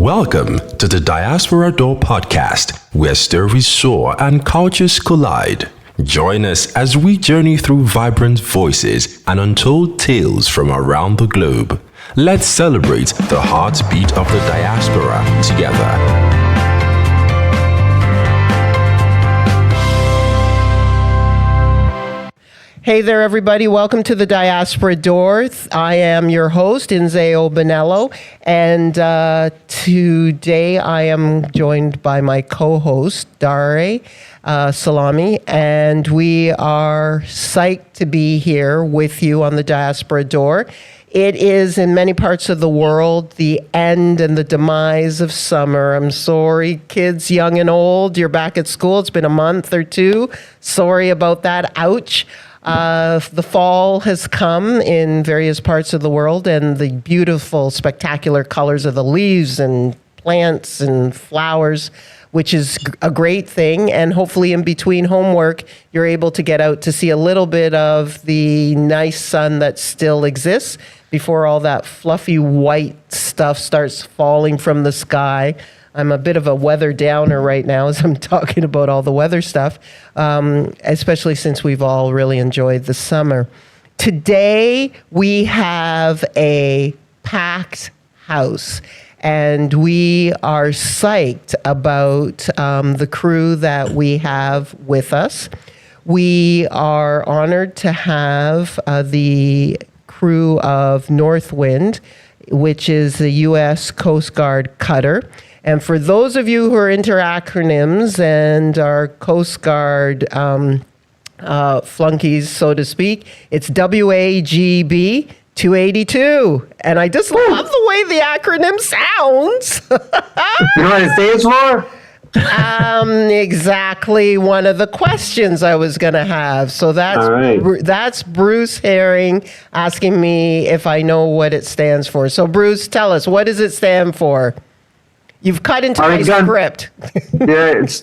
Welcome to the Diaspora Door Podcast, where stories soar and cultures collide. Join us as we journey through vibrant voices and untold tales from around the globe. Let's celebrate the heartbeat of the diaspora together. Hey there, everybody. Welcome to the Diaspora Door. I am your host, Inze Obanello, and today I am joined by my co-host, Dare Salami, and we are psyched to be here with you on the Diaspora Door. It is, in many parts of the world, the end and the demise of summer. I'm sorry, kids, young and old, you're back at school. It's been a month or two. Sorry about that. Ouch. The fall has come in various parts of the world, and the beautiful, spectacular colors of the leaves and plants and flowers, which is a great thing. And hopefully in between homework, you're able to get out to see a little bit of the nice sun that still exists before all that fluffy white stuff starts falling from the sky. I'm a bit of a weather downer right now as I'm talking about all the weather stuff, especially since we've all really enjoyed the summer. Today, we have a packed house, and we are psyched about the crew that we have with us. We are honored to have the crew of Northwind, which is the U.S. Coast Guard cutter. And for those of you who are into acronyms and are Coast Guard flunkies, so to speak, it's WAGB 282. And I just love the way the acronym sounds. You know what it stands for? Exactly one of the questions I was going to have. So that's Bruce Herring asking me if I know what it stands for. So Bruce, tell us, what does it stand for? You've cut into my script. Yeah, it's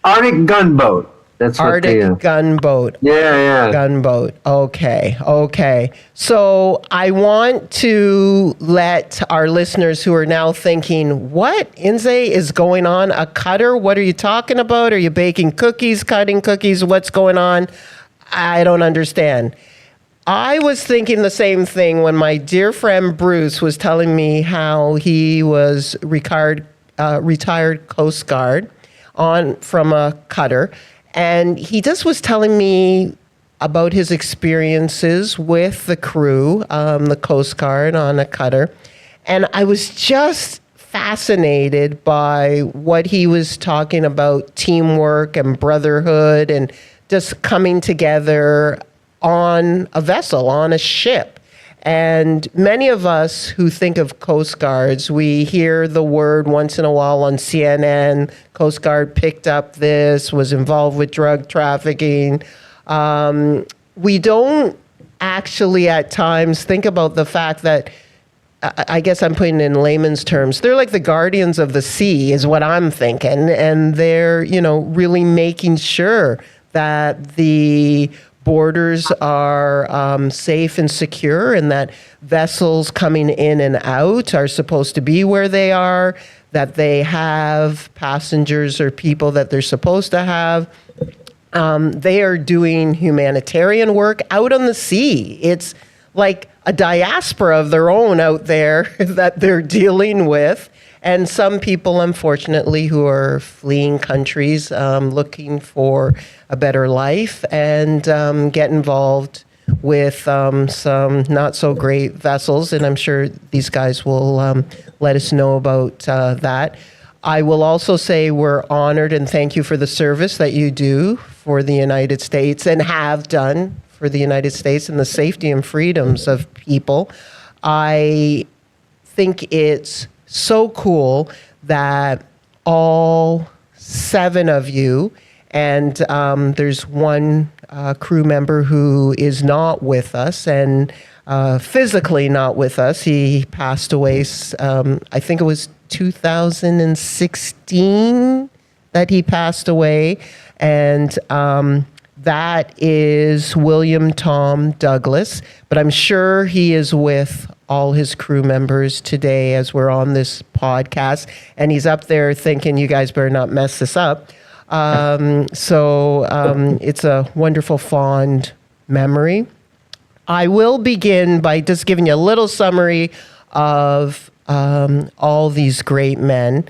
Arctic Gunboat. That's what Arctic Gunboat. Yeah. Gunboat. Okay. So I want to let our listeners who are now thinking, what, Inze, is going on? A cutter? What are you talking about? Are you baking cookies, cutting cookies? What's going on? I don't understand. I was thinking the same thing when my dear friend Bruce was telling me how he was retired Coast Guard from a cutter. And he just was telling me about his experiences with the crew, the Coast Guard on a cutter. And I was just fascinated by what he was talking about, teamwork and brotherhood and just coming together on a vessel, on a ship. And many of us who think of Coast Guards, we hear the word once in a while on CNN, Coast Guard picked up this, was involved with drug trafficking. We don't actually at times think about the fact that, I guess I'm putting it in layman's terms, they're like the guardians of the sea is what I'm thinking. And they're, really making sure that the borders are safe and secure, and that vessels coming in and out are supposed to be where they are, that they have passengers or people that they're supposed to have. They are doing humanitarian work out on the sea. It's like a diaspora of their own out there that they're dealing with. And some people, unfortunately, who are fleeing countries, looking for a better life, and get involved with some not so great vessels. And I'm sure these guys will let us know about that. I will also say we're honored and thank you for the service that you do for the United States and have done for the United States and the safety and freedoms of people. I think it's so cool that all 7 of you, and there's one crew member who is not with us and physically not with us. He passed away, I think it was 2016 that he passed away. And that is William Tom Douglas. But I'm sure he is with all his crew members today as we're on this podcast. And he's up there thinking, you guys better not mess this up. It's a wonderful, fond memory. I will begin by just giving you a little summary of all these great men.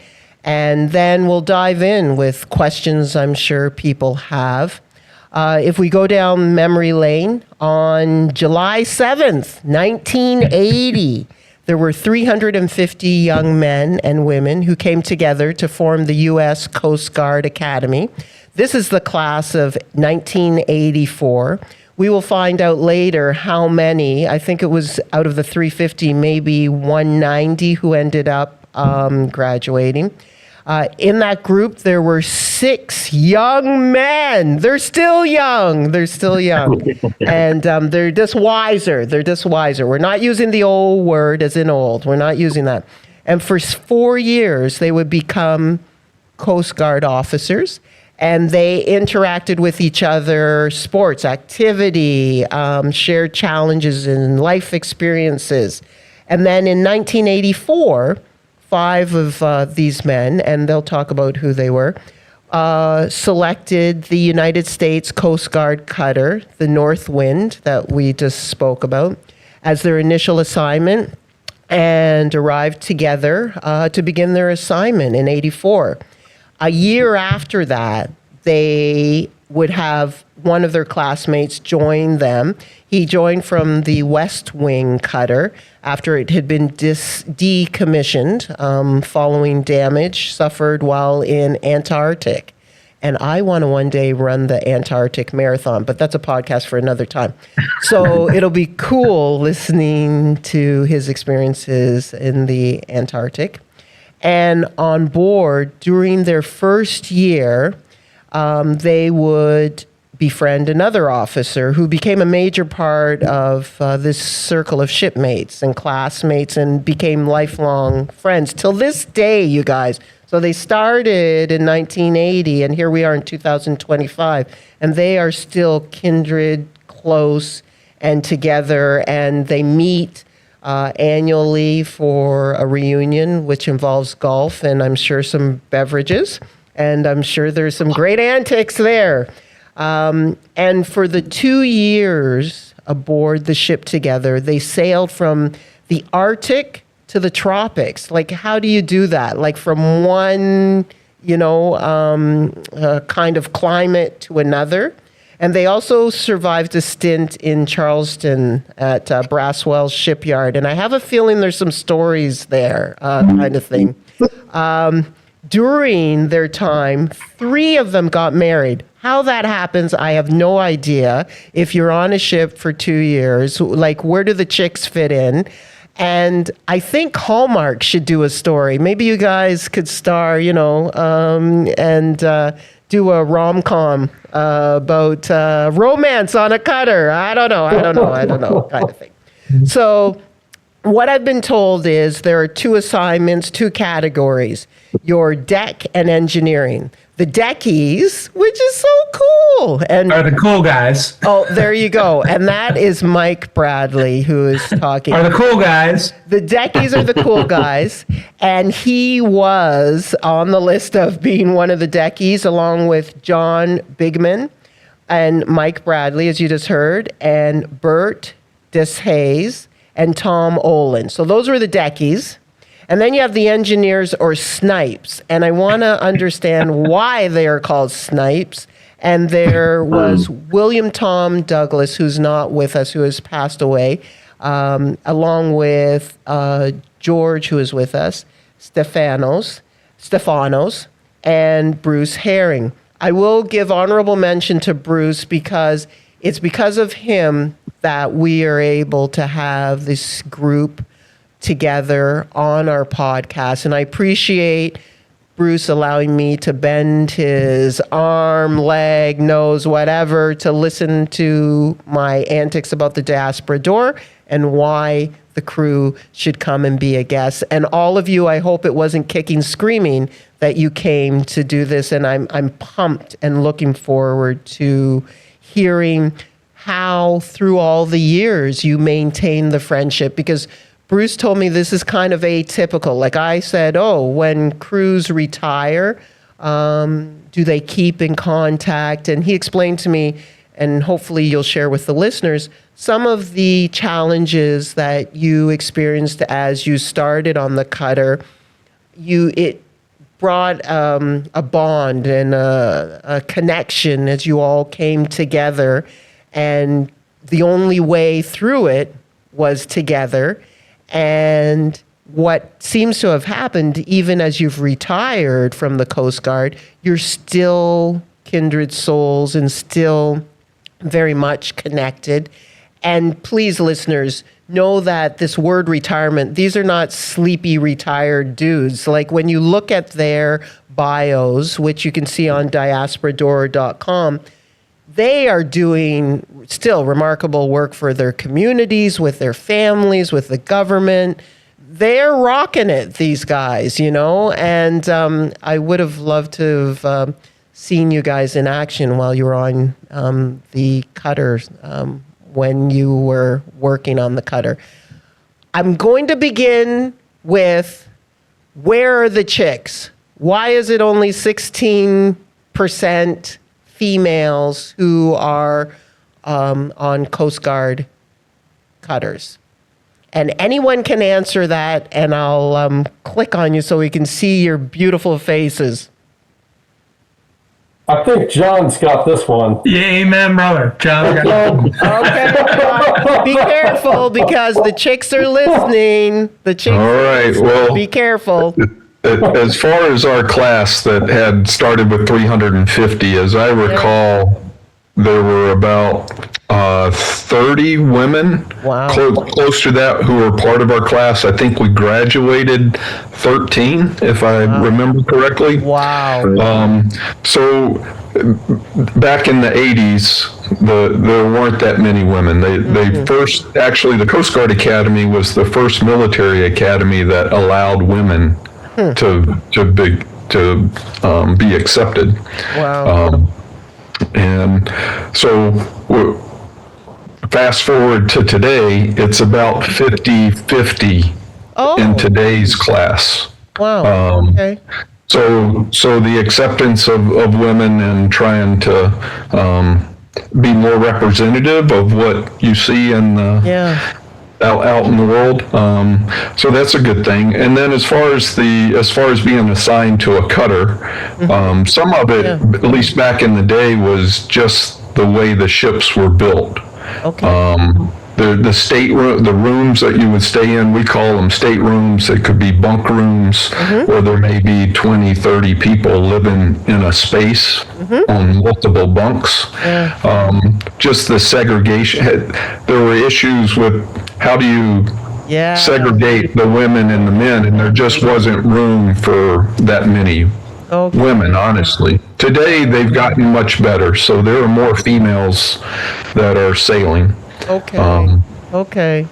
And then we'll dive in with questions I'm sure people have. If we go down memory lane, on July 7th, 1980, there were 350 young men and women who came together to form the U.S. Coast Guard Academy. This is the class of 1984. We will find out later how many. I think it was out of the 350, maybe 190 who ended up graduating. In that group, there were 6 young men. They're still young. And they're just wiser. We're not using the old word as in old. We're not using that. And for 4 years, they would become Coast Guard officers. And they interacted with each other, sports, activity, shared challenges and life experiences. And then in 1984... 5 of these men, and they'll talk about who they were, selected the United States Coast Guard cutter, the Northwind, that we just spoke about, as their initial assignment, and arrived together to begin their assignment in 84. A year after that, they would have one of their classmates join them. He joined from the West Wing cutter after it had been decommissioned following damage suffered while in Antarctic. And I want to one day run the Antarctic Marathon, but that's a podcast for another time. So it'll be cool listening to his experiences in the Antarctic. And on board, during their first year, they would befriend another officer who became a major part of this circle of shipmates and classmates and became lifelong friends till this day, you guys. So they started in 1980, and here we are in 2025, and they are still kindred, close, and together, and they meet annually for a reunion, which involves golf and I'm sure some beverages. And I'm sure there's some great antics there. And for the 2 years aboard the ship together, they sailed from the Arctic to the tropics. Like, how do you do that? Like from one, kind of climate to another. And they also survived a stint in Charleston at Braswell Shipyard. And I have a feeling there's some stories there, kind of thing. During their time, 3 of them got married. How that happens, I have no idea. If you're on a ship for 2 years, like, where do the chicks fit in? And I think Hallmark should do a story. Maybe you guys could star, and do a rom-com about romance on a cutter. I don't know, kind of thing. So what I've been told is there are 2 assignments, 2 categories, your deck and engineering. The deckies, which is so cool. And are the cool guys. Oh, there you go. And that is Mike Bradley who is talking. Are the cool guys. The deckies are the cool guys. And he was on the list of being one of the deckies along with John Bigman and Mike Bradley, as you just heard, and Bert Deshays and Tom Olin. So those were the deckies. And then you have the engineers or snipes. And I want to understand why they are called snipes. And there was William Tom Douglas, who's not with us, who has passed away, along with George, who is with us, Stephanos, and Bruce Herring. I will give honorable mention to Bruce because it's because of him that we are able to have this group together on our podcast. And I appreciate Bruce allowing me to bend his arm, leg, nose, whatever, to listen to my antics about the Diaspora Door and why the crew should come and be a guest. And all of you, I hope it wasn't kicking, screaming that you came to do this. And I'm pumped and looking forward to hearing how through all the years you maintain the friendship, because Bruce told me this is kind of atypical. Like I said, when crews retire, do they keep in contact? And he explained to me, and hopefully you'll share with the listeners, some of the challenges that you experienced as you started on the Cutter. It brought a bond and a connection as you all came together, and the only way through it was together. And what seems to have happened, even as you've retired from the Coast Guard, you're still kindred souls and still very much connected. And please, listeners, know that this word retirement, these are not sleepy retired dudes. Like when you look at their bios, which you can see on diasporadoor.com, they are doing still remarkable work for their communities, with their families, with the government. They're rocking it, these guys, and I would have loved to have seen you guys in action while you were on the Cutter, when you were working on the Cutter. I'm going to begin with, where are the chicks? Why is it only 16% females who are on Coast Guard cutters? And anyone can answer that, and I'll click on you so we can see your beautiful faces. I think John's got this one. Yeah, amen, brother. John got Okay, be careful because the chicks are listening. The chicks. All right, well, be careful. as far as our class that had started with 350, as I recall, there were about 30 women, Wow. close to that, who were part of our class. I think we graduated 13, if I remember correctly. Wow. So back in the 80s, there weren't that many women. They first, actually, the Coast Guard Academy was the first military academy that allowed women to be accepted. Wow. And so fast forward to today, it's about 50-50 in today's class. Wow. Okay. So the acceptance of women and trying to be more representative of what you see in out in the world. So that's a good thing. And then as far as being assigned to a cutter, some of it, at least back in the day, was just the way the ships were built. Okay. The stateroom, the rooms that you would stay in, we call them staterooms. It could be bunk rooms, where there may be 20, 30 people living in a space on multiple bunks. Just the segregation. There were issues with how do you segregate the women and the men, and there just wasn't room for that many women, honestly. Today, they've gotten much better, so there are more females that are sailing. Okay.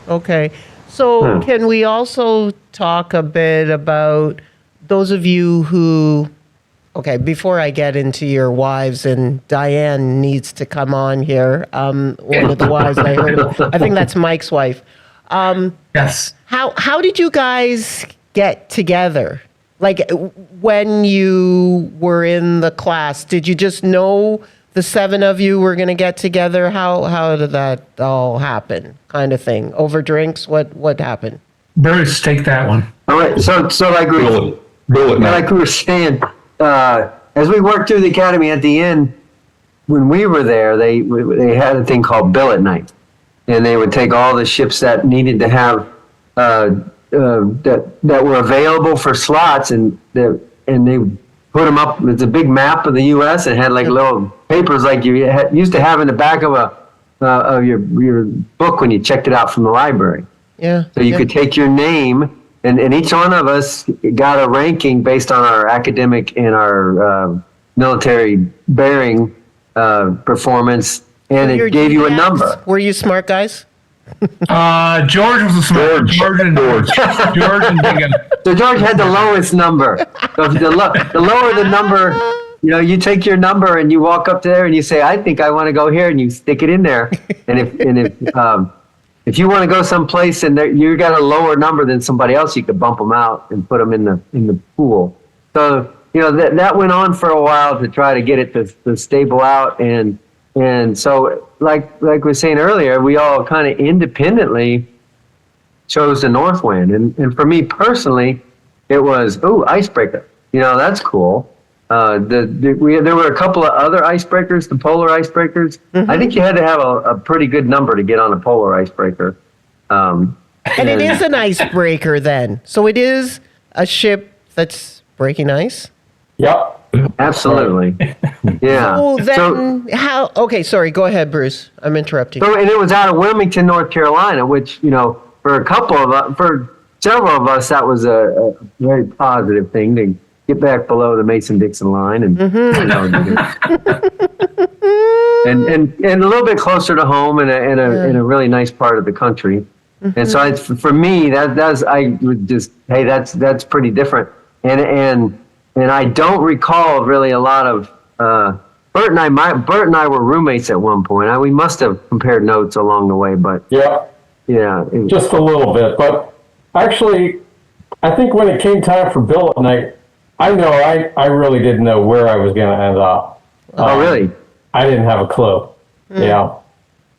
So can we also talk a bit about those of you who, before I get into your wives, and Diane needs to come on here, one of the wives I heard of, I think that's Mike's wife. yes. How did you guys get together? Like when you were in the class, did you just know the seven of you were going to get together? How did that all happen? Kind of thing. Over drinks? What happened? Bruce, take that one. All right. So like we were saying, as we worked through the academy at the end, when we were there, they had a thing called billet night, and they would take all the ships that needed to have that were available for slots, and they put them up. It's a big map of the U.S. and had like little papers like you used to have in the back of your book when you checked it out from the library. Yeah. So you could take your name, and each one of us got a ranking based on our academic and our military bearing performance, and it gave you a number. Were you smart guys? George was a smart. George and Big. So George had the lowest number. So the lower the number, you take your number and you walk up there and you say, "I think I want to go here," and you stick it in there. And if if you want to go someplace and you got a lower number than somebody else, you could bump them out and put them in the pool. So that went on for a while to try to get it to stable out, and so like we were saying earlier, we all kind of independently chose the Northwind, and for me personally, it was icebreaker. That's cool. There were a couple of other icebreakers, the polar icebreakers. Mm-hmm. I think you had to have a pretty good number to get on a polar icebreaker. And it is an icebreaker then. So it is a ship that's breaking ice? Yep. Absolutely. Yeah. So then how, okay, sorry, go ahead, Bruce. I'm interrupting. So, and it was out of Wilmington, North Carolina, which, for several of us, that was a very positive thing to get back below the Mason-Dixon line and, and a little bit closer to home in a really nice part of the country. Mm-hmm. And so for me, that's pretty different. And I don't recall really a lot of, Bert and I were roommates at one point. We must have compared notes along the way, but yeah, just a little bit. But actually, I think when it came time for billet night, I really didn't know where I was going to end up. Oh, really? I didn't have a clue. Yeah.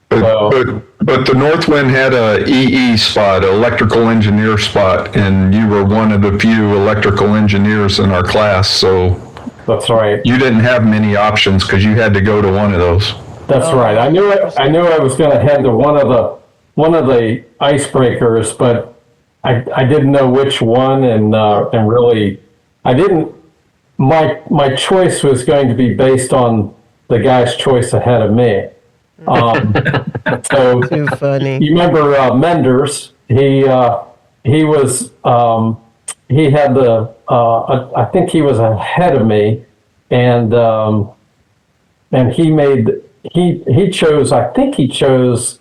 But the Northwind had a EE spot, electrical engineer spot, and you were one of the few electrical engineers in our class, so that's right. You didn't have many options because you had to go to one of those. That's right. I knew I was going to head to one of the icebreakers, but I didn't know which one, and really I didn't. My choice was going to be based on the guy's choice ahead of me. So too funny. You remember Menders? He was he had I think he was ahead of me, and he chose. I think he chose.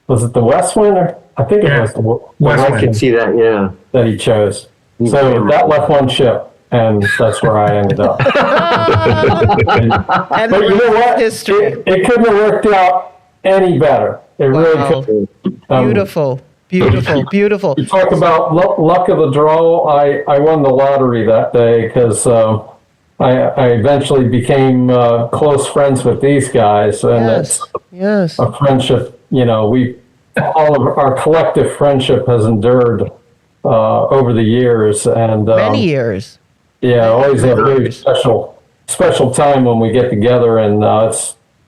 Was it the West Wind? I think it was the West Wind. I can see that. Yeah, that he chose. So that left one ship, and that's where I ended up. But you know what? It couldn't have worked out any better. It really couldn't. Beautiful. You talk about luck of the draw. I won the lottery that day because I eventually became close friends with these guys, and yes, a friendship. All of our collective friendship has endured over the years, and many years. Yeah, always a very special time when we get together, and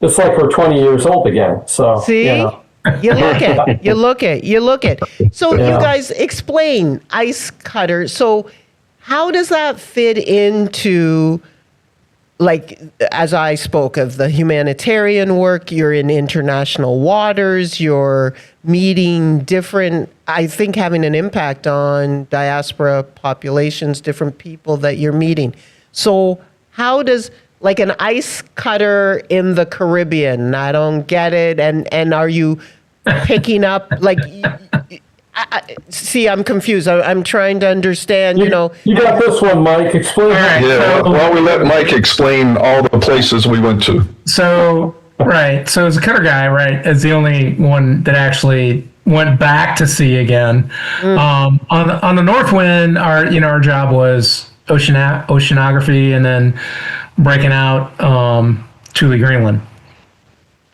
it's like we're 20 years old again. So see, you look at. So you guys explain ice cutter. So how does that fit into, like, as I spoke of the humanitarian work, you're in international waters, you're meeting different, I think having an impact on diaspora populations, different people that you're meeting. So how does, like, an ice cutter in the Caribbean, I don't get it, and are you picking up, like, I'm confused. I'm trying to understand, You got this one, Mike. Explain. Right. Yeah, well, we let Mike explain all the places we went to. So as a cutter guy, right, as the only one that actually went back to sea again. On the Northwind, our job was oceanography and then breaking out to the Greenland.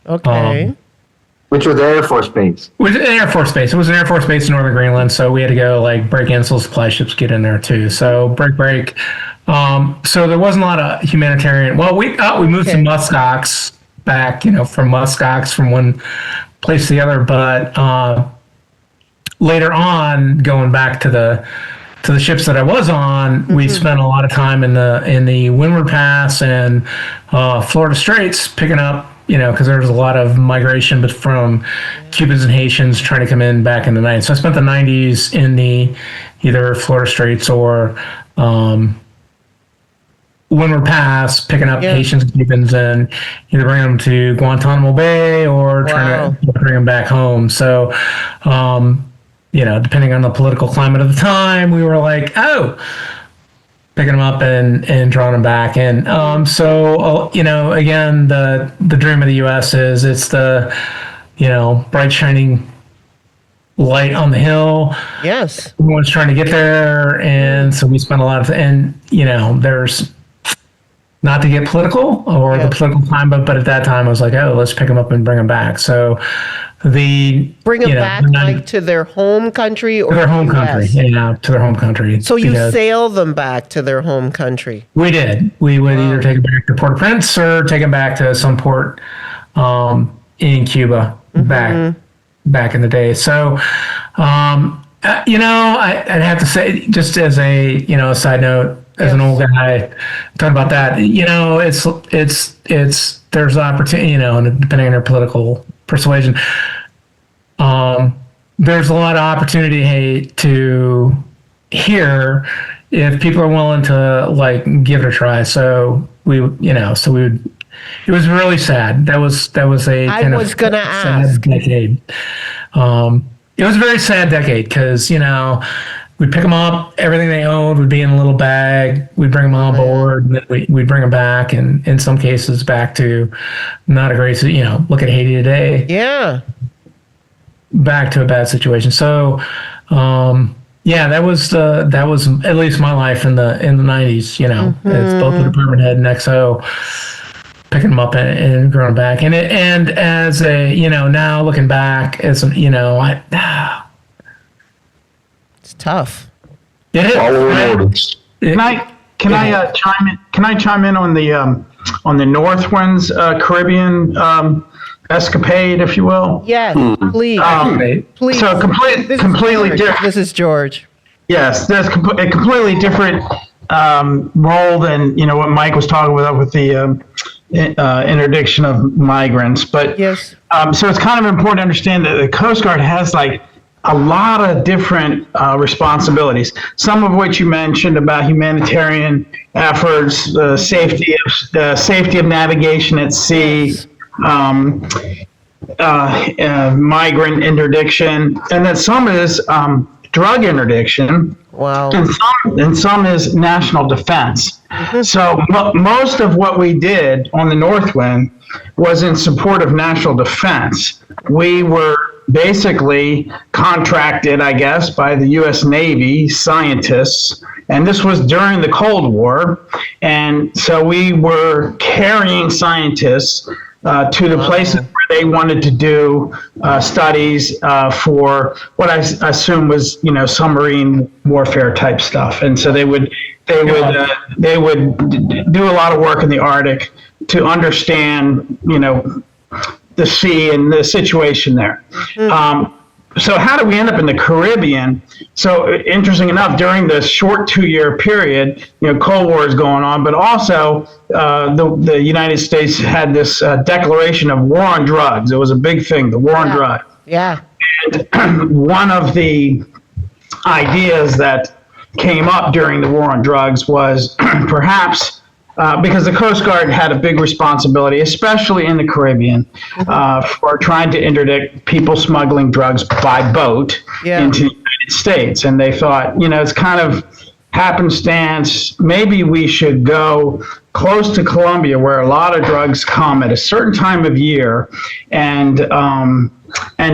Okay. Which was the Air Force Base. It was an Air Force Base. It was an Air Force Base in Northern Greenland, so we had to go break in, so supply ships get in there too. So break. So there wasn't a lot of humanitarian. Well, we moved to muskox back, from muskox from one place to the other. But later on, going back to the ships that I was on, we spent a lot of time in the Windward Pass and Florida Straits picking up. Because there was a lot of migration, but from Cubans and Haitians trying to come in back in the 90s. So I spent the 90s in the either Florida Straits or Windward Pass, picking up Haitians and Cubans and either bring them to Guantanamo Bay or trying to bring them back home. So, depending on the political climate of the time, we were like, picking them up and drawing them back in. Again, the dream of the U.S. is it's the, bright shining light on the hill. Yes. Everyone's trying to get there, and so we spent a lot of, and there's, not to get political or the political time, but at that time I was like, oh, let's pick them up and bring them back. So bring them back like to their home country, or to their home country, to their home country. So you sail them back to their home country? We did. We would either take them back to Port-au-Prince or take them back to some port in Cuba back in the day. So, I'd have to say, just as a side note, as an old guy talking about that, it's there's opportunity, and depending on your political persuasion, there's a lot of opportunity to hear if people are willing to like give it a try. So we would. It was really sad. That was a kind of sad decade. It was a very sad decade because we'd pick them up, everything they owned would be in a little bag. We'd bring them on board, and then we'd bring them back, and in some cases back to not a great, look at Haiti today. Yeah. Back to a bad situation. So, that was at least my life in the 90s. It's both the department head and XO, picking them up and growing back, and as a now looking back, as it's tough. It is. Can I chime in on the Northwind's Caribbean escapade, if you will? Yes, please. Please. So completely different. This is George. Yes, there's a completely different role than what Mike was talking about with the interdiction of migrants. But yes. So it's kind of important to understand that the Coast Guard has like a lot of different responsibilities, some of which you mentioned about humanitarian efforts, safety of navigation at sea, migrant interdiction, and then some is drug interdiction. Wow. And some is national defense. So most of what we did on the Northwind was in support of national defense. We were basically contracted, I guess, by the U.S. Navy scientists, and this was during the Cold War, and so we were carrying scientists to the places where they wanted to do studies for what I assume was, submarine warfare type stuff, and so they would do a lot of work in the Arctic to understand, the sea and the situation there. So how do we end up in the Caribbean? So interesting enough, during this short 2-year period, Cold War is going on, but also the United States had this declaration of war on drugs. It was a big thing, the war on drugs. Yeah. And one of the ideas that came up during the war on drugs was perhaps because the Coast Guard had a big responsibility, especially in the Caribbean, for trying to interdict people smuggling drugs by boat into the United States. And they thought, it's kind of happenstance. Maybe we should go close to Colombia, where a lot of drugs come at a certain time of year, and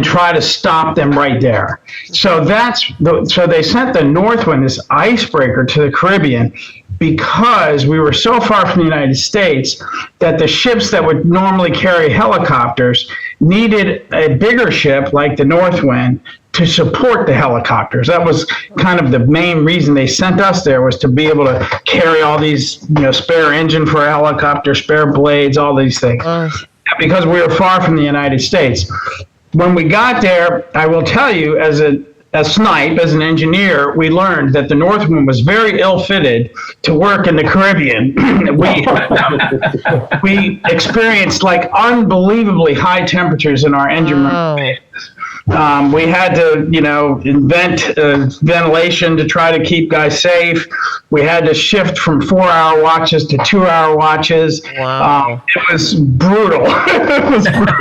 try to stop them right there. So so they sent the Northwind, this icebreaker, to the Caribbean, because we were so far from the United States that the ships that would normally carry helicopters needed a bigger ship like the Northwind to support the helicopters. That was kind of the main reason they sent us there, was to be able to carry all these, spare engine for a helicopter, spare blades, all these things, because we were far from the United States. When we got there, I will tell you, as an engineer, we learned that the Northwind was very ill-fitted to work in the Caribbean. We experienced like unbelievably high temperatures in our engine room. We had to, invent ventilation to try to keep guys safe. We had to shift from 4-hour watches to 2-hour watches. Wow. It was brutal.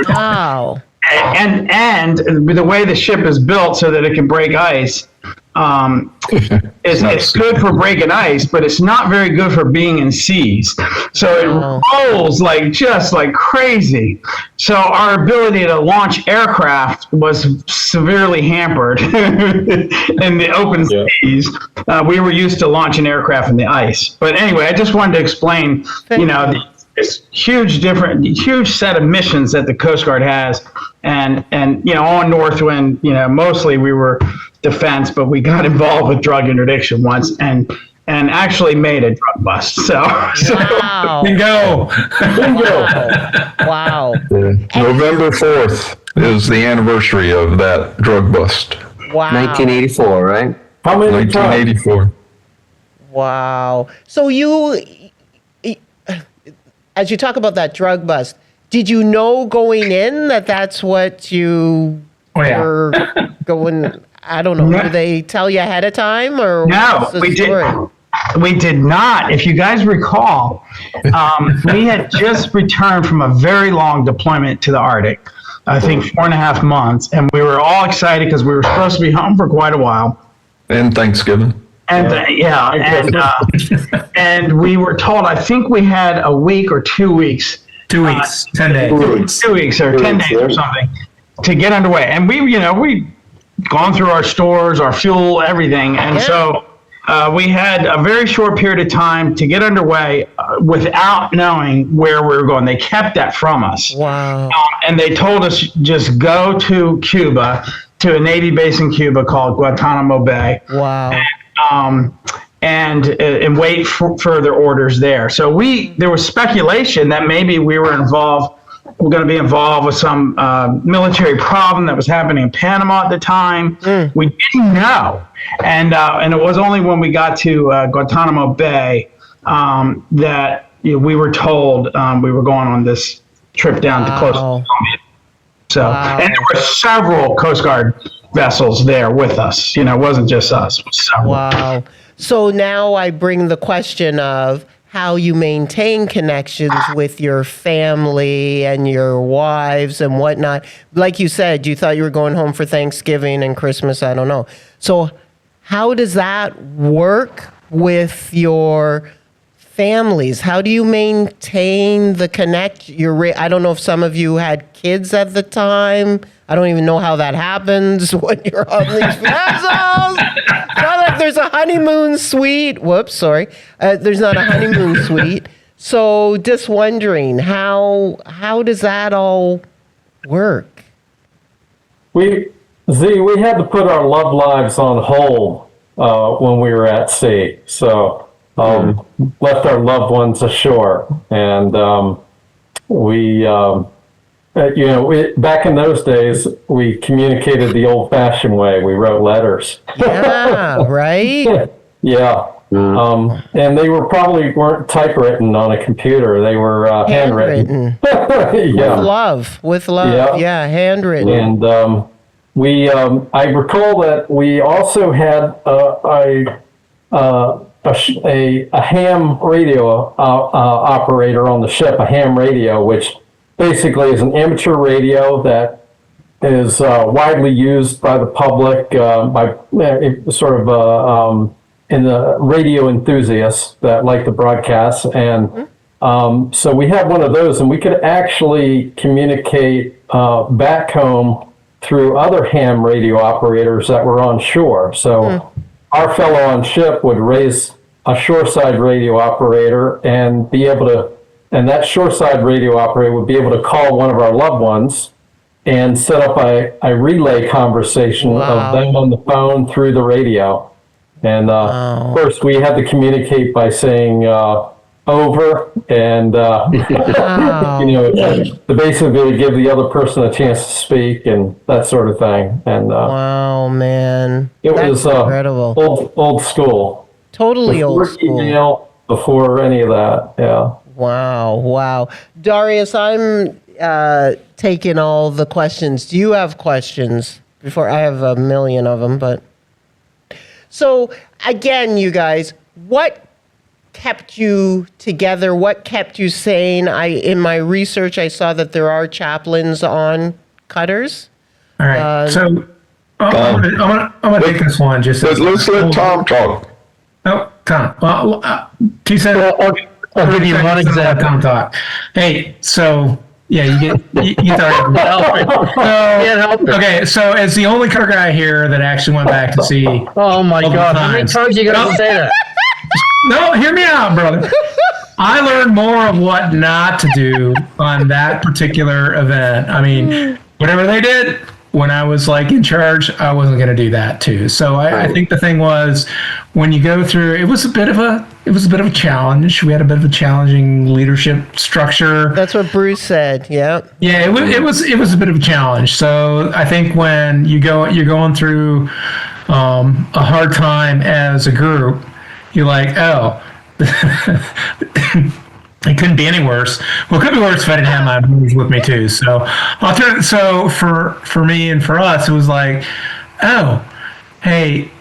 Wow. And the way the ship is built so that it can break ice, it's good for breaking ice, but it's not very good for being in seas. So it rolls just like crazy. So our ability to launch aircraft was severely hampered in the open seas. We were used to launching aircraft in the ice. But anyway, I just wanted to explain, this huge set of missions that the Coast Guard has, and on Northwind, mostly we were defense, but we got involved with drug interdiction once, and actually made a drug bust. Wow. Bingo. Wow. November 4th is the anniversary of that drug bust. Wow. 1984, right? How many 1984. Wow. So as you talk about that drug bust, did you know going in that that's what you were going? I don't know. Yeah. Did they tell you ahead of time, or No, we did. We did not. If you guys recall, we had just returned from a very long deployment to the Arctic. I think 4.5 months, and we were all excited because we were supposed to be home for quite a while. And Thanksgiving. And and we were told, I think we had a week or 2 weeks. 2 weeks, 10 days. 2 weeks or 10 days or something to get underway. And we gone through our stores, our fuel, everything. And so we had a very short period of time to get underway without knowing where we were going. They kept that from us. Wow. And they told us just go to Cuba, to a Navy base in Cuba called Guantanamo Bay. Wow. And wait for further orders there. So there was speculation that maybe we were going to be involved with some military problem that was happening in Panama at the time. We didn't know, and it was only when we got to Guantanamo Bay that we were told we were going on this trip down to close to Colombia. So, and there were several Coast Guard vessels there with us. It wasn't just us. It was several. Wow. So now I bring the question of how you maintain connections with your family and your wives and whatnot. Like you said, you thought you were going home for Thanksgiving and Christmas. I don't know. So how does that work with your families? How do you maintain the I don't know if some of you had kids at the time. I don't even know how that happens when you're on these vessels. It's not like there's a honeymoon suite. Whoops, sorry. There's not a honeymoon suite. So just wondering, how does that all work? We had to put our love lives on hold when we were at sea. So left our loved ones ashore, and back in those days, we communicated the old-fashioned way. We wrote letters. Yeah, right? Yeah. And they weren't typewritten on a computer. They were handwritten. Yeah. With love. Yeah, handwritten. And I recall that we also had a ham radio operator on the ship, a ham radio, which basically is an amateur radio that is widely used by the public, in the radio enthusiasts that like the broadcasts. And so we had one of those, and we could actually communicate back home through other ham radio operators that were on shore. So our fellow on ship would raise a shoreside radio operator and that shoreside radio operator would be able to call one of our loved ones and set up a relay conversation of them on the phone through the radio. And of course, we had to communicate by saying over, and to basically give the other person a chance to speak and that sort of thing. And wow, man, That's incredible. Old school. Totally old school. Email, before any of that, yeah. Wow. Darius, I'm taking all the questions. Do you have questions? Before I have a million of them, but so again, you guys, what kept you together? What kept you sane? In my research, I saw that there are chaplains on cutters. All right. So Tom. I'm gonna take this one. Just Let's let Tom talk. Oh, Tom. Well, he said. I'll give you one example. Tom talk. Hey, so yeah, you talk. Can't help it. Okay, so as the only car guy here that actually went back to see. Oh my God! How many times you gonna say that? No, hear me out, brother. I learned more of what not to do on that particular event. I mean, whatever they did when I was like in charge, I wasn't going to do that too. So I think the thing was, when you go through, it was a bit of a challenge. We had a bit of a challenging leadership structure. That's what Bruce said. Yeah. Yeah, it was a bit of a challenge. So I think when you're going through a hard time as a group, you're like, oh. It couldn't be any worse. Well, it could be worse if I didn't have my boys with me too. So So for me and for us, it was like, oh, hey,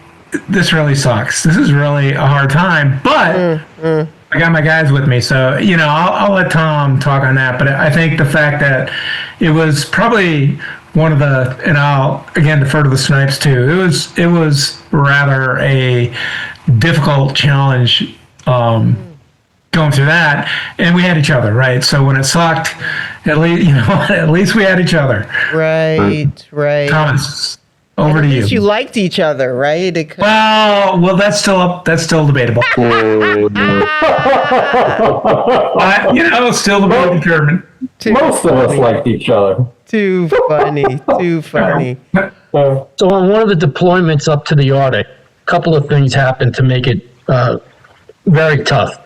this really sucks. This is really a hard time, but I got my guys with me. So I'll let Tom talk on that. But I think the fact that it was probably one of the, and I'll again defer to the Snipes too. It was rather a difficult challenge. Going through that, and we had each other, right? So when it sucked, at least we had each other. Right. Thomas, over to you. You liked each other, right? Well, that's still debatable. Still to be determined. Most of us liked each other. Too funny. So on one of the deployments up to the Arctic, a couple of things happened to make it very tough.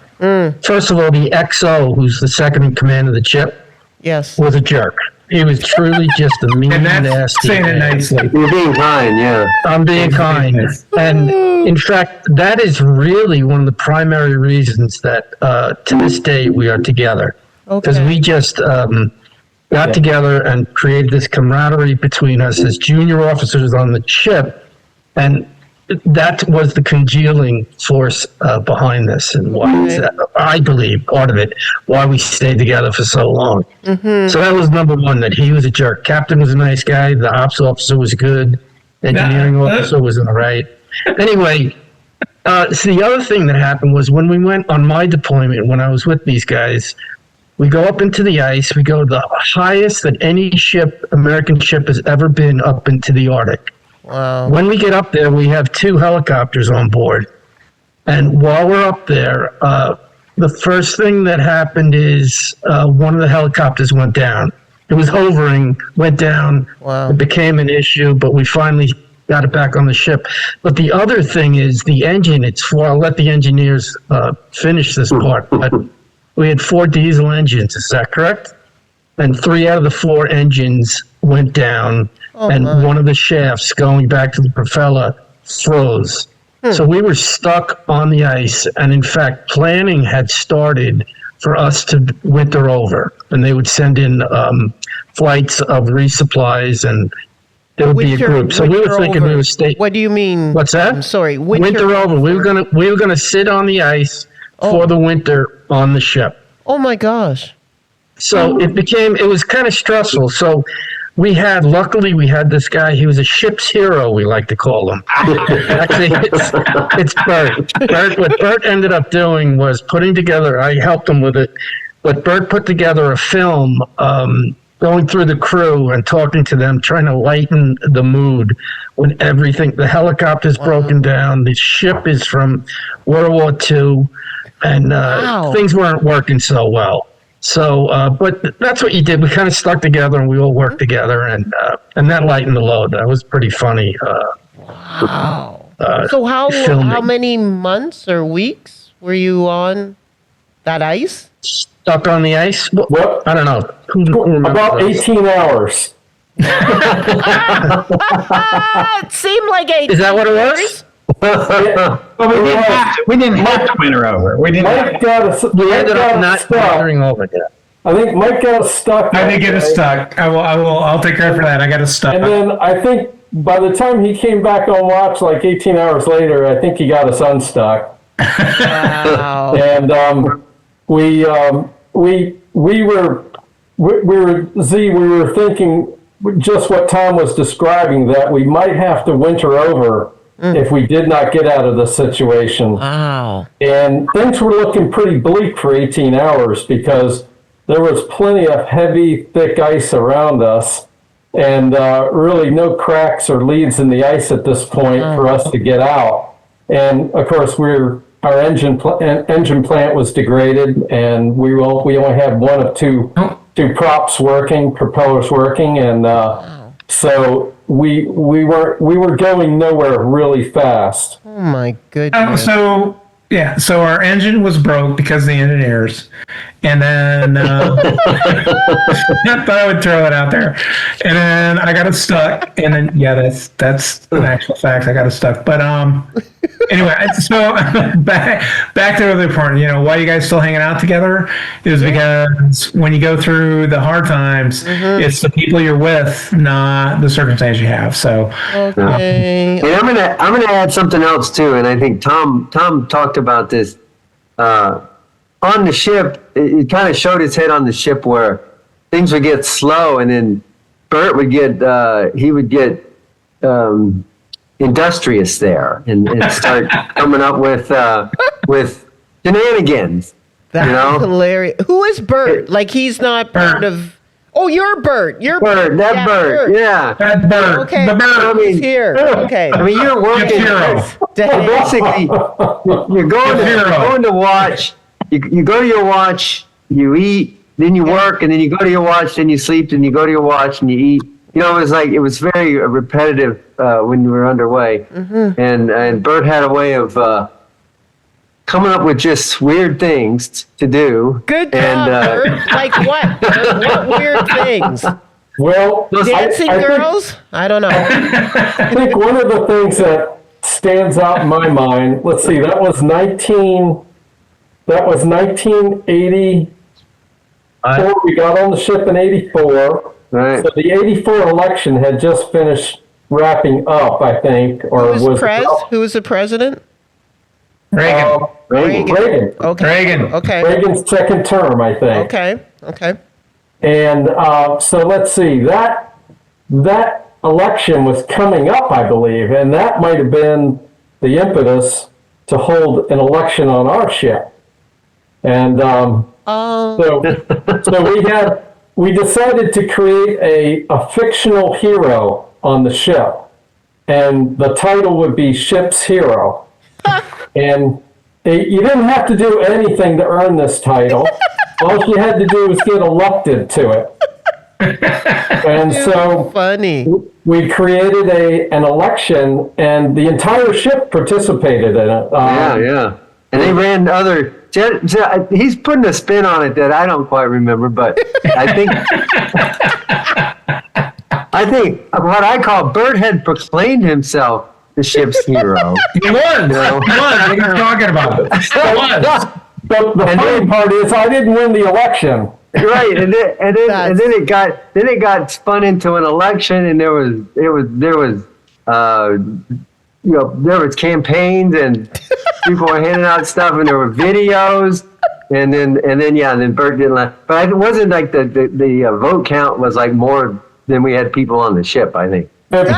First of all, the XO, who's the second in command of the ship, Yes. was a jerk. He was truly just a mean, And that's nasty saying it man. nicely. You're being kind, yeah. I'm being kind. And in fact, that is really one of the primary reasons that to this day we are together. Because we just got together and created this camaraderie between us as junior officers on the ship. And that was the congealing force behind this, and why I believe part of it, why we stayed together for so long. So that was number one, that he was a jerk. Captain was a nice guy. The ops officer was good. Engineering officer was all right. Anyway, so the other thing that happened was when we went on my deployment, when I was with these guys, we go up into the ice. We go the highest that any ship, American ship, has ever been up into the Arctic. Wow. When we get up there, we have 2 helicopters on board. And while we're up there, the first thing that happened is one of the helicopters went down. It was hovering, went down. Wow. It became an issue, but we finally got it back on the ship. But the other thing is the engine. I'll let the engineers finish this part. But we had 4 diesel engines. Is that correct? And 3 out of the 4 engines went down. One of the shafts going back to the propeller froze. So we were stuck on the ice, and in fact, planning had started for us to winter over, and they would send in flights of resupplies, and there would be a group. So we were thinking we would stay. What do you mean? What's that? I'm sorry. Winter over. We were gonna sit on the ice for the winter on the ship. Oh my gosh. So it was kind of stressful. So luckily we had this guy. He was a ship's hero, we like to call him. Actually, it's Bert. What Bert ended up doing was putting together, I helped him with it, but Bert put together a film going through the crew and talking to them, trying to lighten the mood when the helicopter's broken down, the ship is from World War II, and things weren't working so well. So, but that's what you did. We kind of stuck together and we all worked together, and that lightened the load. That was pretty funny. Wow. So how many months or weeks were you on that ice? Stuck on the ice? Well, I don't know. Who about 18 hours. It seemed like 18 Is that what it was? Well, we didn't have to winter over. We ended up not wintering over yet. I think Mike got us stuck. I did get us stuck. I'll take credit for that. I got us stuck. And then I think by the time he came back on watch, like 18 hours later, I think he got us unstuck. Wow. And we were thinking just what Tom was describing, that we might have to winter over if we did not get out of the situation. Wow. And things were looking pretty bleak for 18 hours because there was plenty of heavy, thick ice around us, and really no cracks or leads in the ice at this point for us to get out. And of course, our engine plant was degraded, and we only had one of two props working, propellers working, and so we were going nowhere really fast. Oh my goodness. So our engine was broke because of the engineers, and then I thought I would throw it out there, and then I got it stuck, and then that's an actual fact. I got it stuck, but anyway, so back to the point. Why you guys still hanging out together is because when you go through the hard times, it's the people you're with, not the circumstance you have. So okay. And I'm gonna add something else too, and I think Tom talked about this on the ship. It kind of showed its head on the ship where things would get slow, and then Bert would get industrious there and start coming up with shenanigans. That's hilarious. Who is Bert? Like, he's not part of. Oh, you're Bert. You're Bert. That Bert. Yeah. that Bert, Okay. the Bert. He's here. Okay. I mean, you're working. Basically, you're going to watch. You go to your watch. You eat. Then you work, and then you go to your watch. Then you sleep. Then you go to your watch, and you eat. It was very repetitive when you were underway, and Bert had a way of coming up with just weird things to do. Good job, Bert. Like what? Bert? What weird things? Well, Dancing girls? I don't know. I think one of the things that stands out in my mind. Let's see. That was 1980. We got on the ship in 84. Right. So the 84 election had just finished wrapping up, I think, or Who was the president? Reagan. Reagan. Okay. Reagan. Okay. Reagan's second term, I think. Okay. And so let's see, that election was coming up, I believe, and that might have been the impetus to hold an election on our ship. And so we decided to create a fictional hero on the ship, and the title would be Ship's Hero. And you didn't have to do anything to earn this title. All you had to do was get elected to it. And so funny. We created an election, and the entire ship participated in it. Yeah. And they ran other. He's putting a spin on it that I don't quite remember, but I think what I call Bert had proclaimed himself the ship's hero. He was. He was. What are you talking about? He was. The funny part is I didn't win the election. Right, and then it got spun into an election, and there was campaigns, and people were handing out stuff, and there were videos, and then Bert didn't let. But it wasn't like the vote count was like more than we had people on the ship, I think. If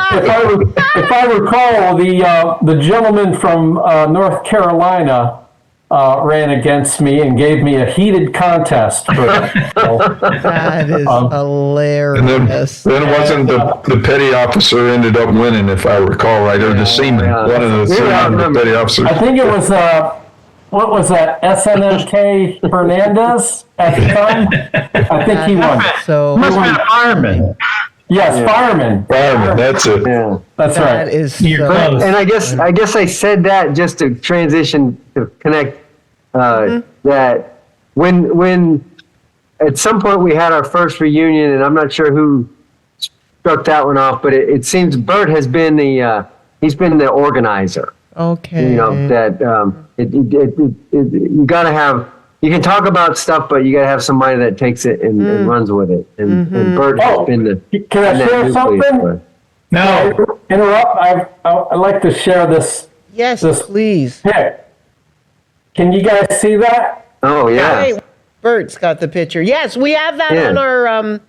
I recall, the gentleman from North Carolina ran against me and gave me a heated contest. That is hilarious. And then it wasn't the petty officer ended up winning, if I recall right, or the seaman, one of the seamen, the petty officers. I think it was, what was that, SNMK Hernandez at the time? I think he won. So Must have been a fireman. Yes, fireman. Fireman, that's it. Yeah. That's right. that is You're so, close. And I guess I said that just to transition to connect that when at some point we had our first reunion, and I'm not sure who struck that one off, but it seems Bert has been he's been the organizer. okay. That you got to have. You can talk about stuff, but you got to have somebody that takes it and runs with it. And Bert has been the. Can I share something? No. Interrupt. I'd like to share this. Yes, please. pic. Can you guys see that? Oh yeah. Hey, Bert's got the picture. Yes, we have that on our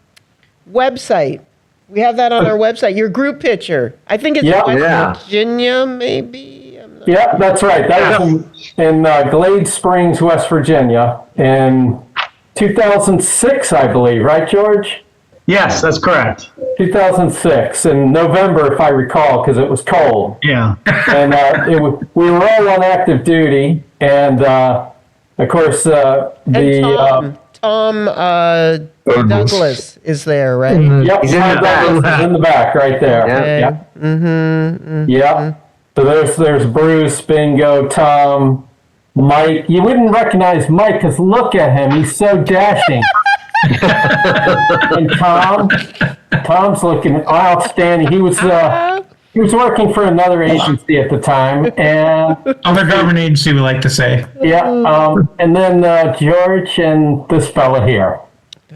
website. We have that on our website. Your group picture. I think it's West Virginia, maybe. Yeah, that's right. That was in Glade Springs, West Virginia, in 2006, I believe. Right, George? Yes, that's correct. 2006 in November, if I recall, because it was cold. Yeah. And we were all on active duty, and of course Tom Douglas is there, right? Yep, He's in the back. in the back, right there. Okay. Yep. Yep. So there's Bruce, Bingo, Tom, Mike. You wouldn't recognize Mike because look at him, he's so dashing. And Tom's looking outstanding. He was working for another agency at the time, and Other government agency, we like to say. and then George and this fella here.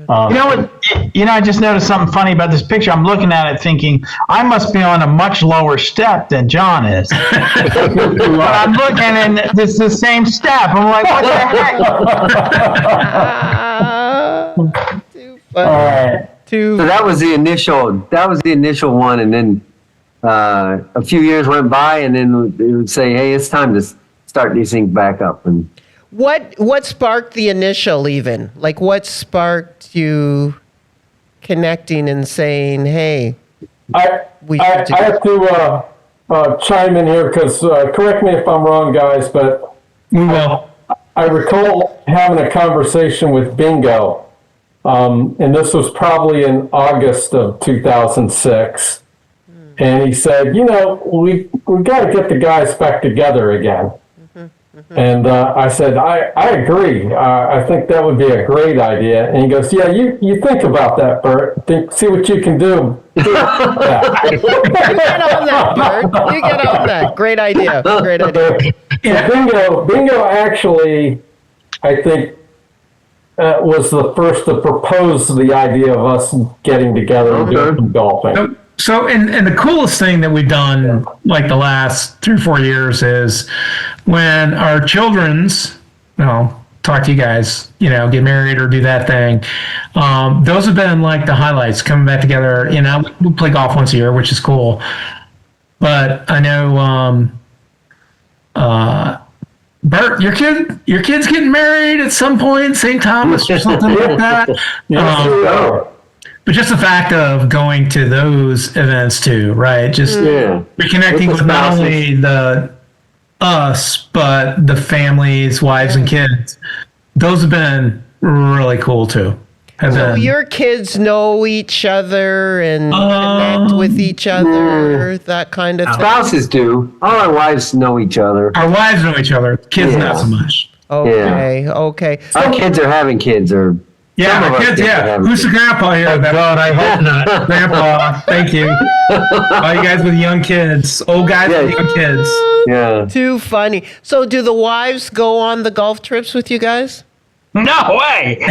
I just noticed something funny about this picture. I'm looking at it thinking, I must be on a much lower step than John is. But I'm looking and it's the same step. I'm like, what the heck? Too funny. All right. So that was the initial one, and then a few years went by, and then they would say, hey, it's time to start these things back up. And What sparked the initial even? Like what sparked you connecting and saying, hey, I we should do have to chime in here because correct me if I'm wrong, guys, but We will. I recall having a conversation with Bingo, and this was probably in August of 2006, and he said, we got to get the guys back together again. And I said, I agree. I think that would be a great idea. And he goes, yeah, you think about that, Bert. See what you can do. You get on that, Bert. You get on that. Great idea. Great idea. Yeah. Bingo actually, I think, was the first to propose the idea of us getting together and doing some golfing. So, and the coolest thing that we've done, like the last 3 or 4 years, is when our children's, talk to you guys, get married or do that thing. Those have been like the highlights, coming back together. We play golf once a year, which is cool. But I know, Bert, your kid's getting married at some point, St. Thomas or something like that. But just the fact of going to those events too, right? Just reconnecting with not only us, but the families, wives, and kids. Those have been really cool too. So your kids know each other and connect with each other, that kind of thing? spouses do. All our wives know each other. Our wives know each other. Kids not so much. Okay. Our kids are having kids, or Yeah, our kids, Who's the grandpa here? God, I hope not. Grandpa, thank you. All you guys with young kids, old guys with young kids. Yeah. Too funny. So do the wives go on the golf trips with you guys? No way. We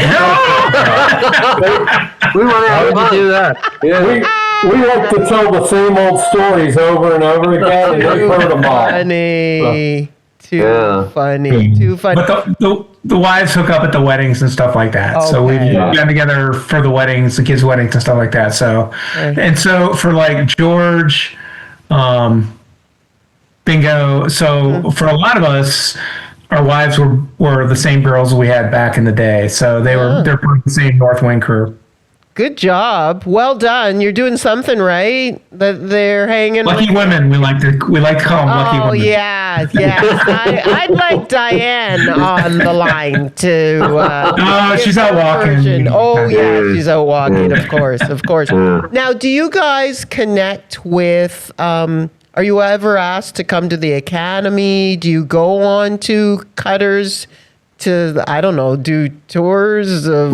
want to have fun. do that. Yeah. We like to tell the same old stories over and over again, and they've heard them all. Funny. Too funny. But the wives hook up at the weddings and stuff like that. So we've gotten together for the weddings, the kids' weddings and stuff like that. So, and so for like George, Bingo. So for a lot of us, our wives were the same girls we had back in the day. So they're part of the same Northwind crew. Good job. Well done. You're doing something right. That they're hanging. Lucky women. We like to call them lucky women. Oh yeah. I'd like Diane on the line to. Oh, she's out walking. Oh yeah, she's out walking. Of course. Now, do you guys connect with? Are you ever asked to come to the academy? Do you go on to Cutters to do tours of?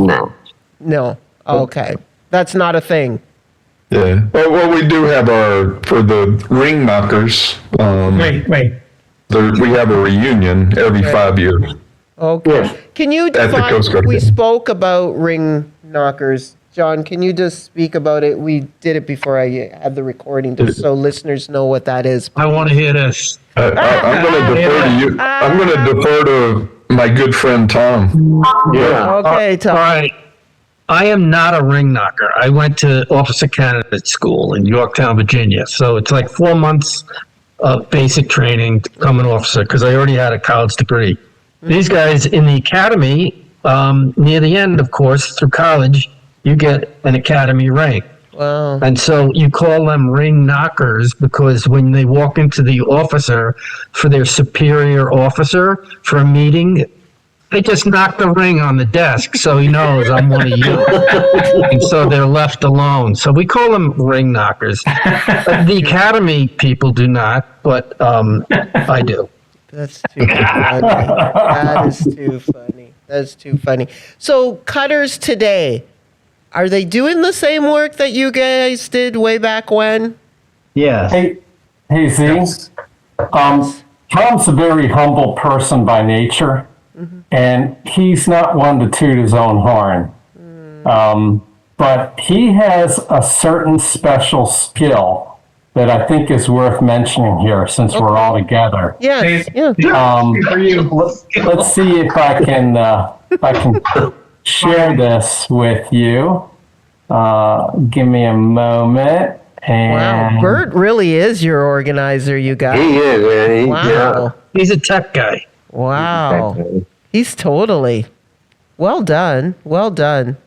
No. Okay. That's not a thing. Yeah. Well, we do have for the ring knockers. Wait. We have a reunion every 5 years. Okay. Yes. Can you define? We spoke about ring knockers. John, can you just speak about it? We did it before I had the recording, just so listeners know what that is. I want to hear this. I'm going to defer to you. I'm going to defer to my good friend Tom. Yeah. Okay, Tom. All right. I am not a ring knocker. I went to officer candidate school in Yorktown, Virginia. So it's like 4 months of basic training to become an officer because I already had a college degree. These guys in the academy, near the end, of course, through college, you get an academy rank. Wow. And so you call them ring knockers because when they walk into the officer for their superior officer for a meeting, they just knock the ring on the desk so he knows I'm one of you. And so they're left alone. So we call them ring knockers. The academy people do not, but I do. That's too funny. That is too funny. That's too funny. So cutters today, are they doing the same work that you guys did way back when? Yes. Hey, Z. Tom's a very humble person by nature, and he's not one to toot his own horn. But he has a certain special skill that I think is worth mentioning here since we're all together. Yes. Yeah. Let's see if I can share this with you. Give me a moment. And Wow. Bert really is your organizer, you guys. He is, man. Wow. He's a tech guy. Wow. He's totally. Well done. Well done.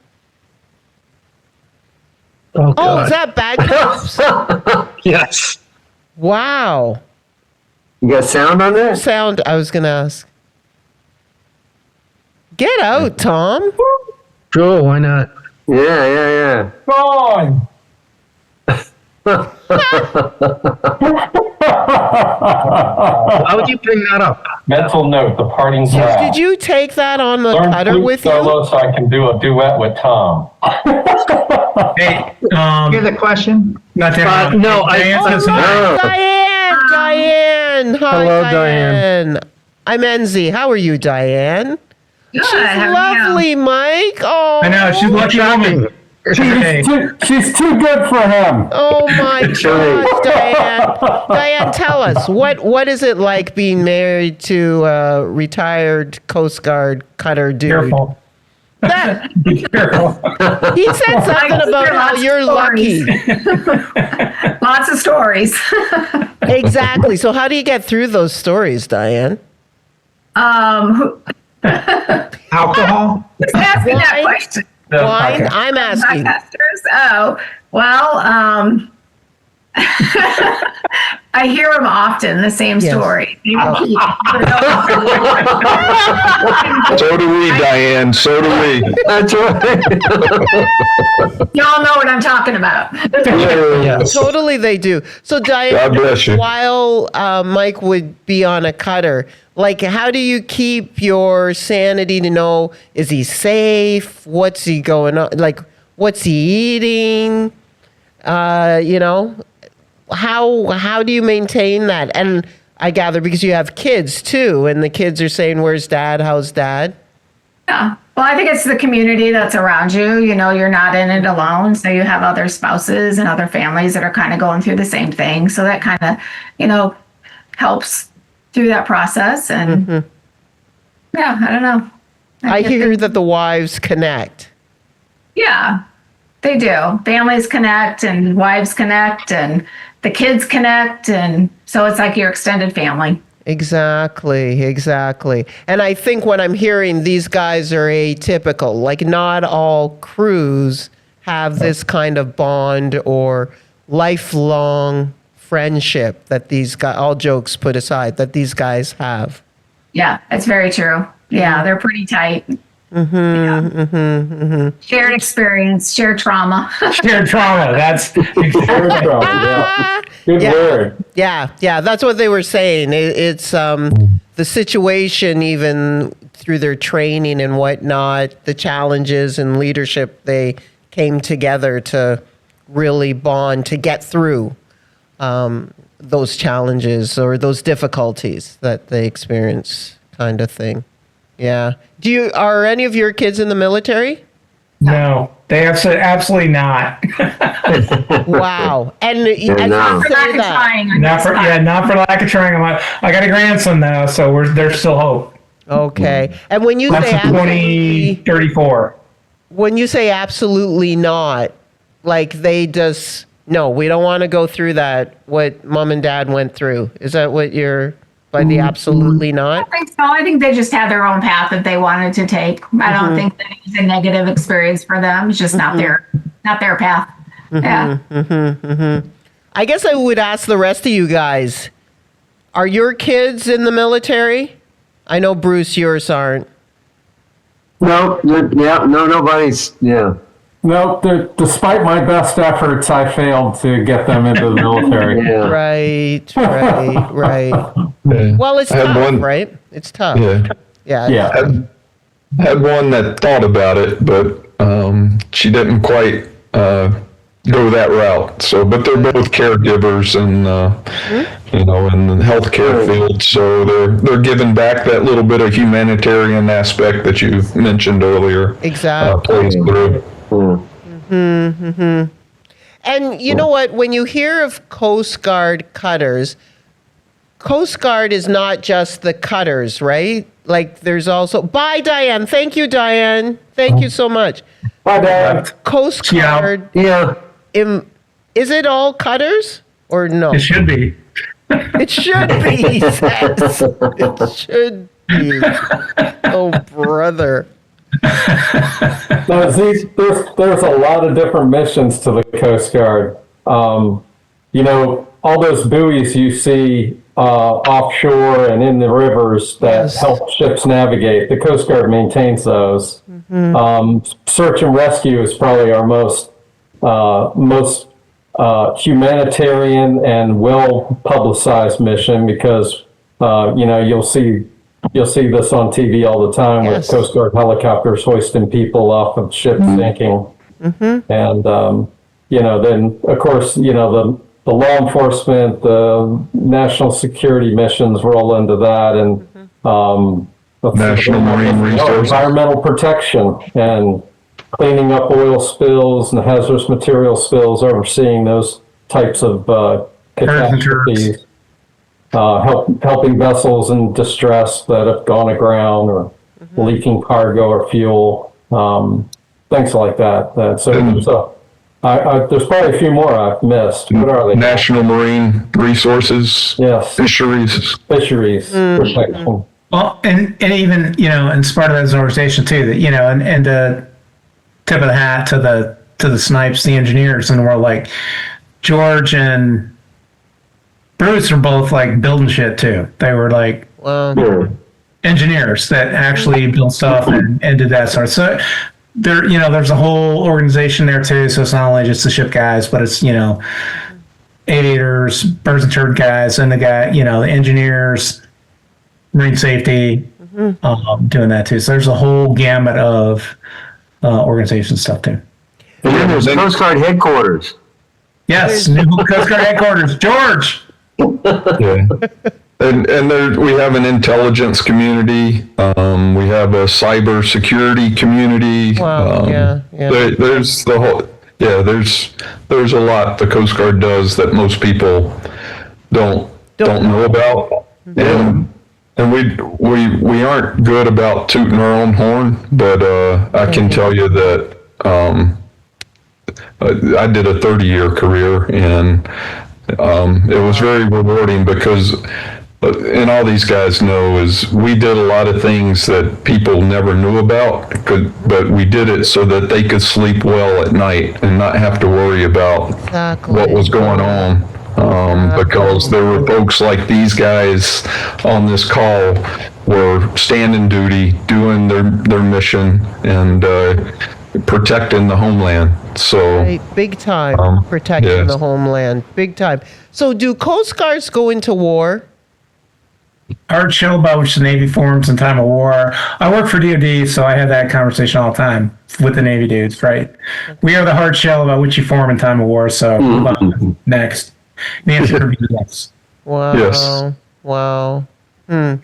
Oh, Oh, God. is that bagpipes? Yes. Wow. You got sound on that? Sound, I was going to ask. Get out, Tom. Sure, why not? Yeah. Gone. How would you bring that up? Mental note: the parting's loud. Did you take that on the Learn cutter flute with solo you? so I can do a duet with Tom. Hey, Hear the question? not to interrupt. no, I- Diane says Oh, hi. Diane. Hi, Hello, Diane. I'm Enzi. How are you, Diane? Good. She's how are you? lovely, Mike. Oh, I know, she's a lucky woman. Hey, She's too good for him. Oh my gosh, Diane. Diane, tell us, what is it like being married to a retired Coast Guard cutter dude? careful. That, Be careful. he said something about how you're lucky. Lots of stories. Exactly. So how do you get through those stories, Diane? Who's Alcohol? asking that Wine? question? No, Wine? okay. I'm asking. Podcasters? Oh, well, I hear them often, the same Yes. story. They repeat. So do we, Diane. So do we. That's right. Y'all know what I'm talking about. Yes. Totally, they do. So, Diane, God bless you. while Mike would be on a cutter, like, how do you keep your sanity to know, is he safe? What's he going on? Like, what's he eating? You know, how do you maintain that? And I gather because you have kids too, and the kids are saying, "Where's Dad? How's Dad?" Yeah. Well, I think it's the community that's around you. You know, you're not in it alone. So you have other spouses and other families that are kind of going through the same thing. So that kind of, helps through that process. And yeah, I don't know. I guess hear that the wives connect. Yeah, they do. Families connect and wives connect and the kids connect. And so it's like your extended family. Exactly. And I think what I'm hearing, these guys are atypical. Like, not all crews have this kind of bond or lifelong friendship that these guys, all jokes put aside, that these guys have. Yeah, it's very true. Yeah, they're pretty tight. Shared experience, shared trauma. Shared trauma. That's Yeah. Good word. Yeah, that's what they were saying. It's the situation, even through their training and whatnot, the challenges and leadership, they came together to really bond to get through those challenges or those difficulties that they experience, kind of thing. Yeah. Are any of your kids in the military? no, they absolutely not. Wow. And as you no. For lack say of that, trying. Not for lack of trying. I got a grandson though, so there's still hope. okay. And when you That's say a absolutely, 2034. when you say absolutely not, like they just, no, we don't want to go through that, what mom and dad went through. Is that what you're, by the absolutely not? I think so. I think they just had their own path that they wanted to take. I don't think that it was a negative experience for them. It's just not their path. Yeah. I guess I would ask the rest of you guys, are your kids in the military? I know, Bruce, yours aren't. No, nobody's, yeah. No, despite my best efforts, I failed to get them into the military. Yeah. Right. Yeah. Well, it's I had tough, one- right? It's tough. Yeah. Yeah. Had one that thought about it, but she didn't quite go that route. So, but they're both caregivers and in the healthcare field, so they're giving back that little bit of humanitarian aspect that you mentioned earlier. Exactly. Plays through. And you know what? When you hear of Coast Guard cutters, Coast Guard is not just the cutters, right? Like there's also, bye Diane. Thank you, Diane. Thank you so much. Bye, Dad. Coast Yeah. Guard, Yeah. is it all cutters or no? It should be. It should be, he says. It should be. Oh, brother. No, there's a lot of different missions to the Coast Guard. All those buoys you see offshore and in the rivers that Yes. help ships navigate, the Coast Guard maintains those. Search and rescue is probably our most humanitarian and well publicized mission because you'll see this on TV all the time Yes. with Coast Guard helicopters hoisting people off of ships sinking. And, then of course, the law enforcement, the national security missions roll into that and National Marine Resources. environmental protection and cleaning up oil spills and hazardous material spills, overseeing those types of catastrophes. Helping vessels in distress that have gone aground or leaking cargo or fuel, things like that. There's probably a few more I've missed. What are they? National Marine Resources. Yes, Fisheries. protection. Well, and even, and it's part of those organizations too, that, and tip of the hat to the snipes, the engineers in the world, like George and Bruce are both like building shit too. They were like engineers that actually built stuff and did that sort. So there's a whole organization there too. So it's not only just the ship guys, but it's, aviators, birds and turd guys, and the engineers, marine safety, doing that too. So there's a whole gamut of organization stuff too. And then there's Coast Guard headquarters. Yes, new Coast Guard headquarters, George. Yeah. And we have an intelligence community. We have a cyber security community. Wow, There's the whole, there's a lot the Coast Guard does that most people don't know about. And we aren't good about tooting our own horn, but I can tell you that I did a 30-year career and it was very rewarding because, and all these guys know, is we did a lot of things that people never knew about, but we did it so that they could sleep well at night and not have to worry about what was going on. Because there were folks like these guys on this call were standing duty, doing their mission, and protecting the homeland. So Right, big time protecting the homeland, big time. So do Coast Guards go into war? Art Shilba, which the Navy forms in time of war. I work for DoD, so I have that conversation all the time with the Navy dudes, right? We are the hard shell about which you form in time of war, so move on. Next. The answer would be yes. Wow. Yes. Wow. yeah,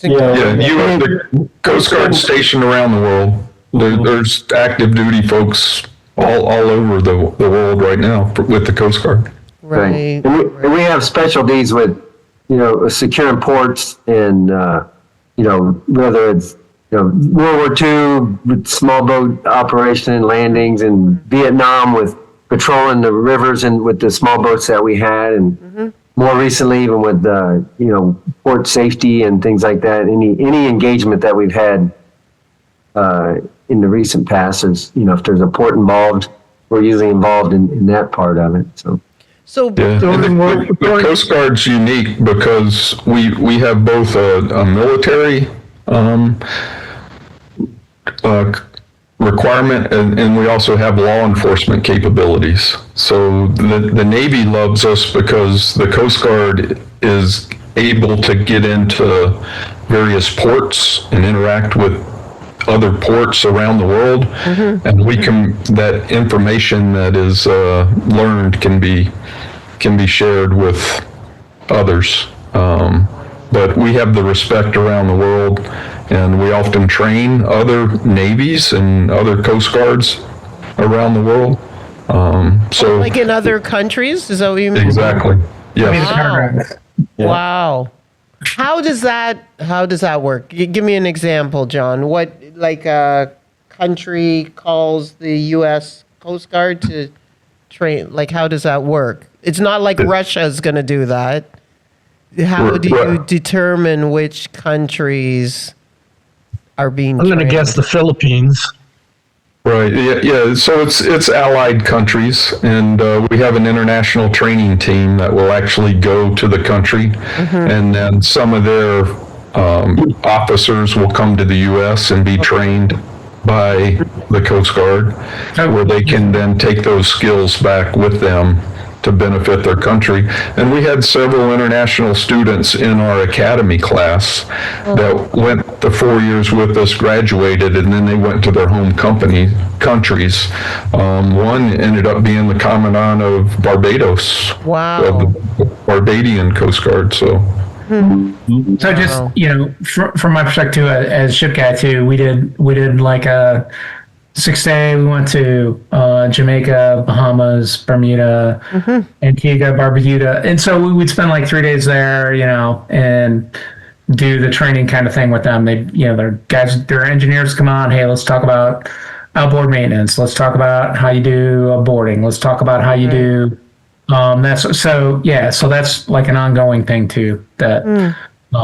you have the Coast Guard stationed around the world. There's active duty folks all over the world right now with the Coast Guard. Right. And we have specialties with, securing ports and, whether it's World War II with small boat operation and landings, and Vietnam with patrolling the rivers and with the small boats that we had, and more recently even with port safety and things like that. Any engagement that we've had in the recent past is, if there's a port involved, we're usually involved in that part of it. So the Coast Guard's unique because we have both a military requirement and we also have law enforcement capabilities. So the Navy loves us because the Coast Guard is able to get into various ports and interact with other ports around the world, and that information that is learned can be shared with others. But we have the respect around the world, and we often train other navies and other Coast Guards around the world. So like in other countries, is that what you mean? Exactly. Yes. Wow. How does that work? Give me an example, John. What, like a country calls the U.S. Coast Guard to train? Like, how does that work? It's not like Russia's going to do that. How do you determine which countries are being trained? I'm going to guess the Philippines. Right. Yeah. So it's allied countries, and we have an international training team that will actually go to the country, and then some of their officers will come to the U.S. and be trained by the Coast Guard, where they can then take those skills back with them to benefit their country. And we had several international students in our academy class that went the 4 years with us, graduated, and then they went to their home countries. One ended up being the Commandant of Barbados. Wow. Of the Barbadian Coast Guard. So just, from my perspective as ship guy too, we did like a 6-day. We went to Jamaica, Bahamas, Bermuda, Antigua, Barbuda, and so we would spend like 3 days there, and do the training kind of thing with them. They, their engineers come on. Hey, let's talk about outboard maintenance. Let's talk about how you do boarding. Let's talk about how you do. So that's like an ongoing thing too. That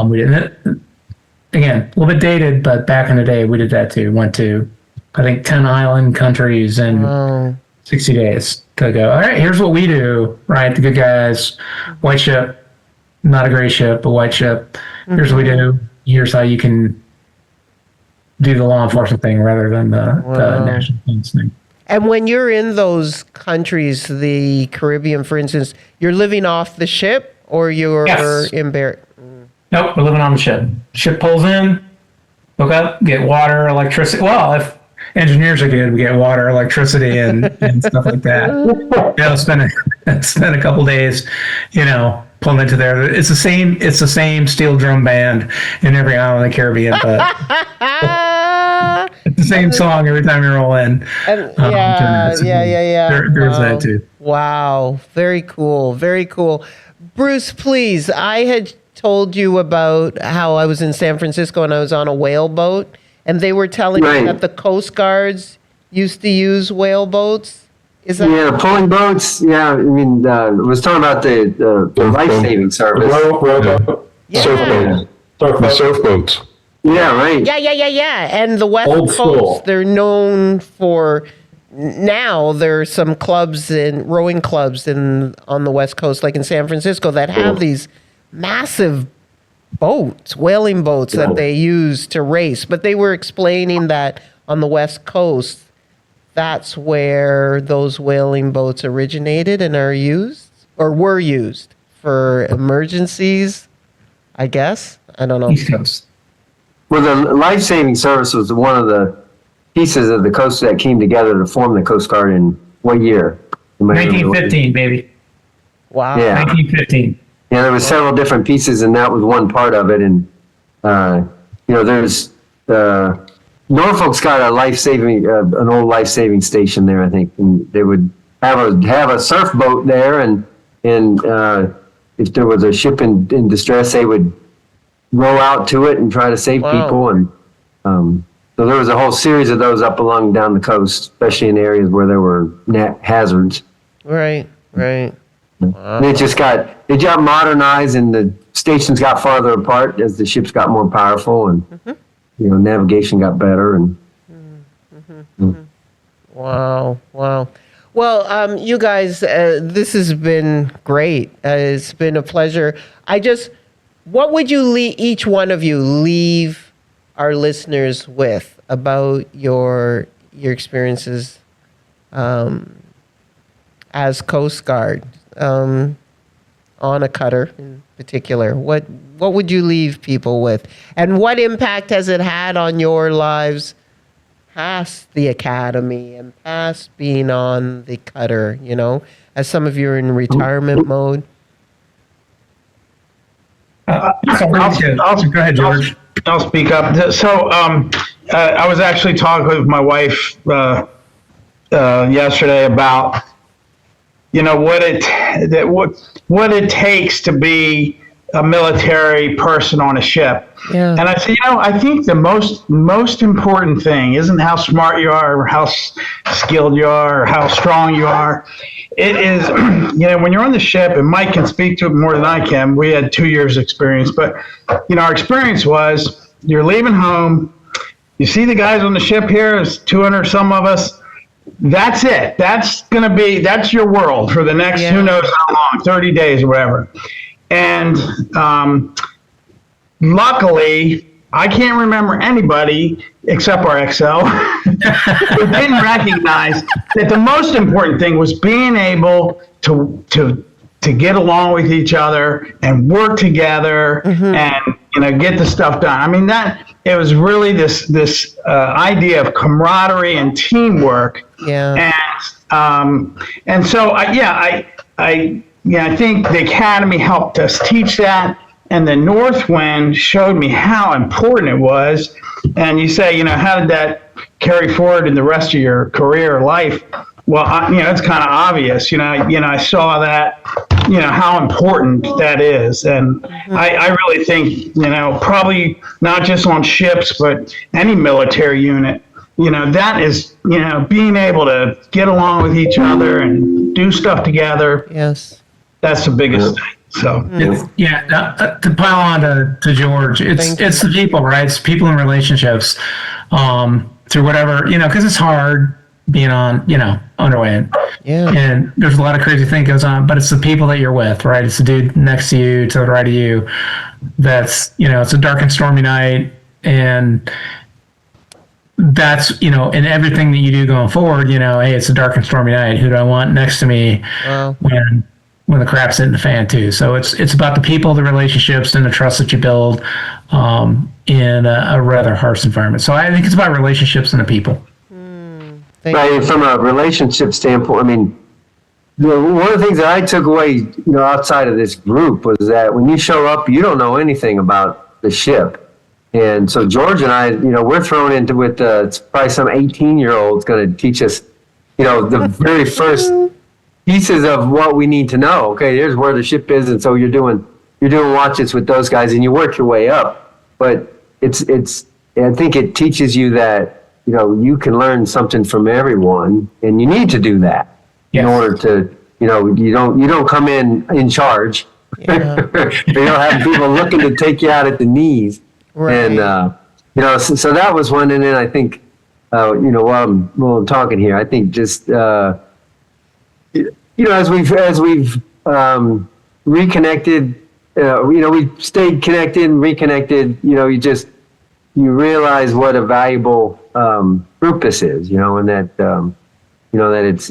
we did. Again, a little bit dated, but back in the day, we did that too. Went to, I think, 10 island countries in 60 days to go, all right, here's what we do, right? The good guys, white ship, not a gray ship, but white ship. Here's what we do. Here's how you can do the law enforcement thing rather than the national defense thing. And when you're in those countries, the Caribbean, for instance, you're living off the ship or you're in Barrett? Nope, we're living on the ship. Ship pulls in, hook up, get water, electricity. Well, if engineers are good, we get water, electricity, and stuff like that. Spend a couple days, pulling into there. It's the same steel drum band in every island in the Caribbean, but it's the same song every time you roll in. Yeah. There's that too. Wow, very cool, very cool. Bruce, please, I had told you about how I was in San Francisco and I was on a whale boat, and they were telling me that the Coast Guards used to use whale boats. Is that pulling boats. Yeah, I mean, I was talking about the life-saving service. Surf boats. Yeah, right. Yeah. And the West Coast, they're known for. Now there are some clubs and rowing clubs on the West Coast, like in San Francisco, that have these massive boats, whaling boats that they use to race. But they were explaining that on the West Coast, that's where those whaling boats originated and are used or were used for emergencies, I guess. I don't know. East Coast. Well, the life-saving service was one of the pieces of the Coast that came together to form the Coast Guard in what year? 1915, baby. Wow. Yeah. 1915. Yeah, there was several different pieces, and that was one part of it. And there's Norfolk's got a an old life-saving station there, I think, and they would have a surf boat there, and if there was a ship in distress, they would row out to it and try to save people. And So there was a whole series of those up along down the coast, especially in areas where there were hazards. Right. Wow. And it got modernized, and the stations got farther apart as the ships got more powerful, and navigation got better. And Wow. Well, you guys, this has been great. It's been a pleasure. What would you each one of you leave our listeners with about your experiences as Coast Guard on a cutter in particular? What would you leave people with, and what impact has it had on your lives past the academy and past being on the cutter? As some of you are in retirement mode. Go ahead, George. I'll speak up. So I was actually talking with my wife yesterday about what it takes to be a military person on a ship. Yeah. And I said, I think the most important thing isn't how smart you are or how skilled you are or how strong you are. It is, when you're on the ship, and Mike can speak to it more than I can. We had 2 years experience, but our experience was you're leaving home, you see the guys on the ship here, there's 200 some of us. That's it. That's your world for the next, who knows how long, 30 days or whatever. And luckily, I can't remember anybody except our XL who didn't recognize that the most important thing was being able to get along with each other and work together and get the stuff done. I mean, it was really this idea of camaraderie and teamwork. Yeah. And so I think the academy helped us teach that. And the Northwind showed me how important it was. And you say, how did that carry forward in the rest of your career or life? Well, it's kind of obvious. I saw that, how important that is. And I really think, probably not just on ships, but any military unit, that is, being able to get along with each other and do stuff together. Yes. That's the biggest thing. So to pile on to George, it's the people, right? It's people in relationships through whatever, because it's hard being on, underway. Yeah. And there's a lot of crazy things goes on, but it's the people that you're with, right? It's the dude next to you, to the right of you. That's, it's a dark and stormy night, and that's, in everything that you do going forward, hey, it's a dark and stormy night. Who do I want next to me when the crap's hitting the fan too? So it's about the people, the relationships, and the trust that you build in a rather harsh environment. So I think it's about relationships and the people. Right, from a relationship standpoint, I mean, one of the things that I took away, outside of this group was that when you show up, you don't know anything about the ship. And so George and I, we're thrown into with probably some 18-year-old's going to teach us, the very first pieces of what we need to know. Okay, here's where the ship is, and so you're doing watches with those guys, and you work your way up. But I think it teaches you that you can learn something from everyone, and you need to do that in order to you don't come in charge. Yeah. You don't have people looking to take you out at the knees. Right. And so that was one. And then I think while I'm talking here, I think just as we've reconnected, we stayed connected and reconnected. You realize what a valuable group this is. And that that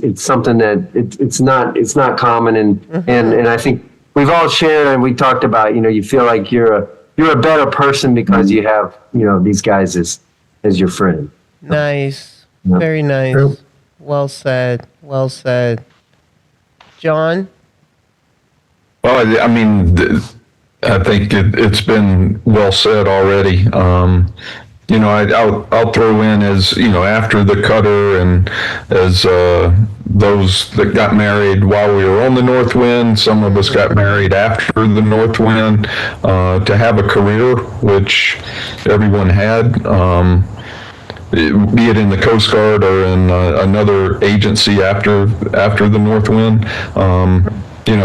it's something that it's not common. And I think we've all shared, and we talked about. You feel like you're a better person because you have these guys as your friend. Nice. Yeah. Very nice. True. Well said. John? Well, I mean, I think it's been well said already. I'll throw in as, after the Cutter and as those that got married while we were on the Northwind, some of us got married after the Northwind, to have a career, which everyone had, be it in the Coast Guard or in another agency after the Northwind. It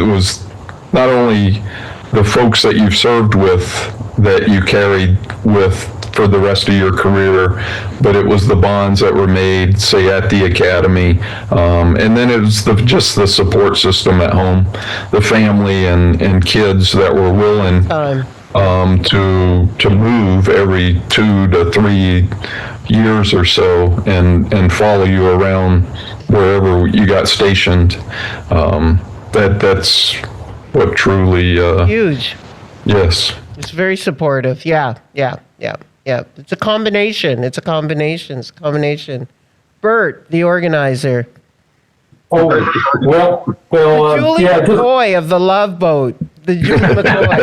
was not only the folks that you've served with that you carried with for the rest of your career, but it was the bonds that were made, say, at the academy, and then it was just the support system at home, the family and kids that were willing to move every 2 to 3 years or so and follow you around wherever you got stationed. That's what truly huge. Yes. It's very supportive. Yeah. It's a combination. Bert, the organizer. Oh, well, Julie McCoy of the Love Boat. The Julie McCoy.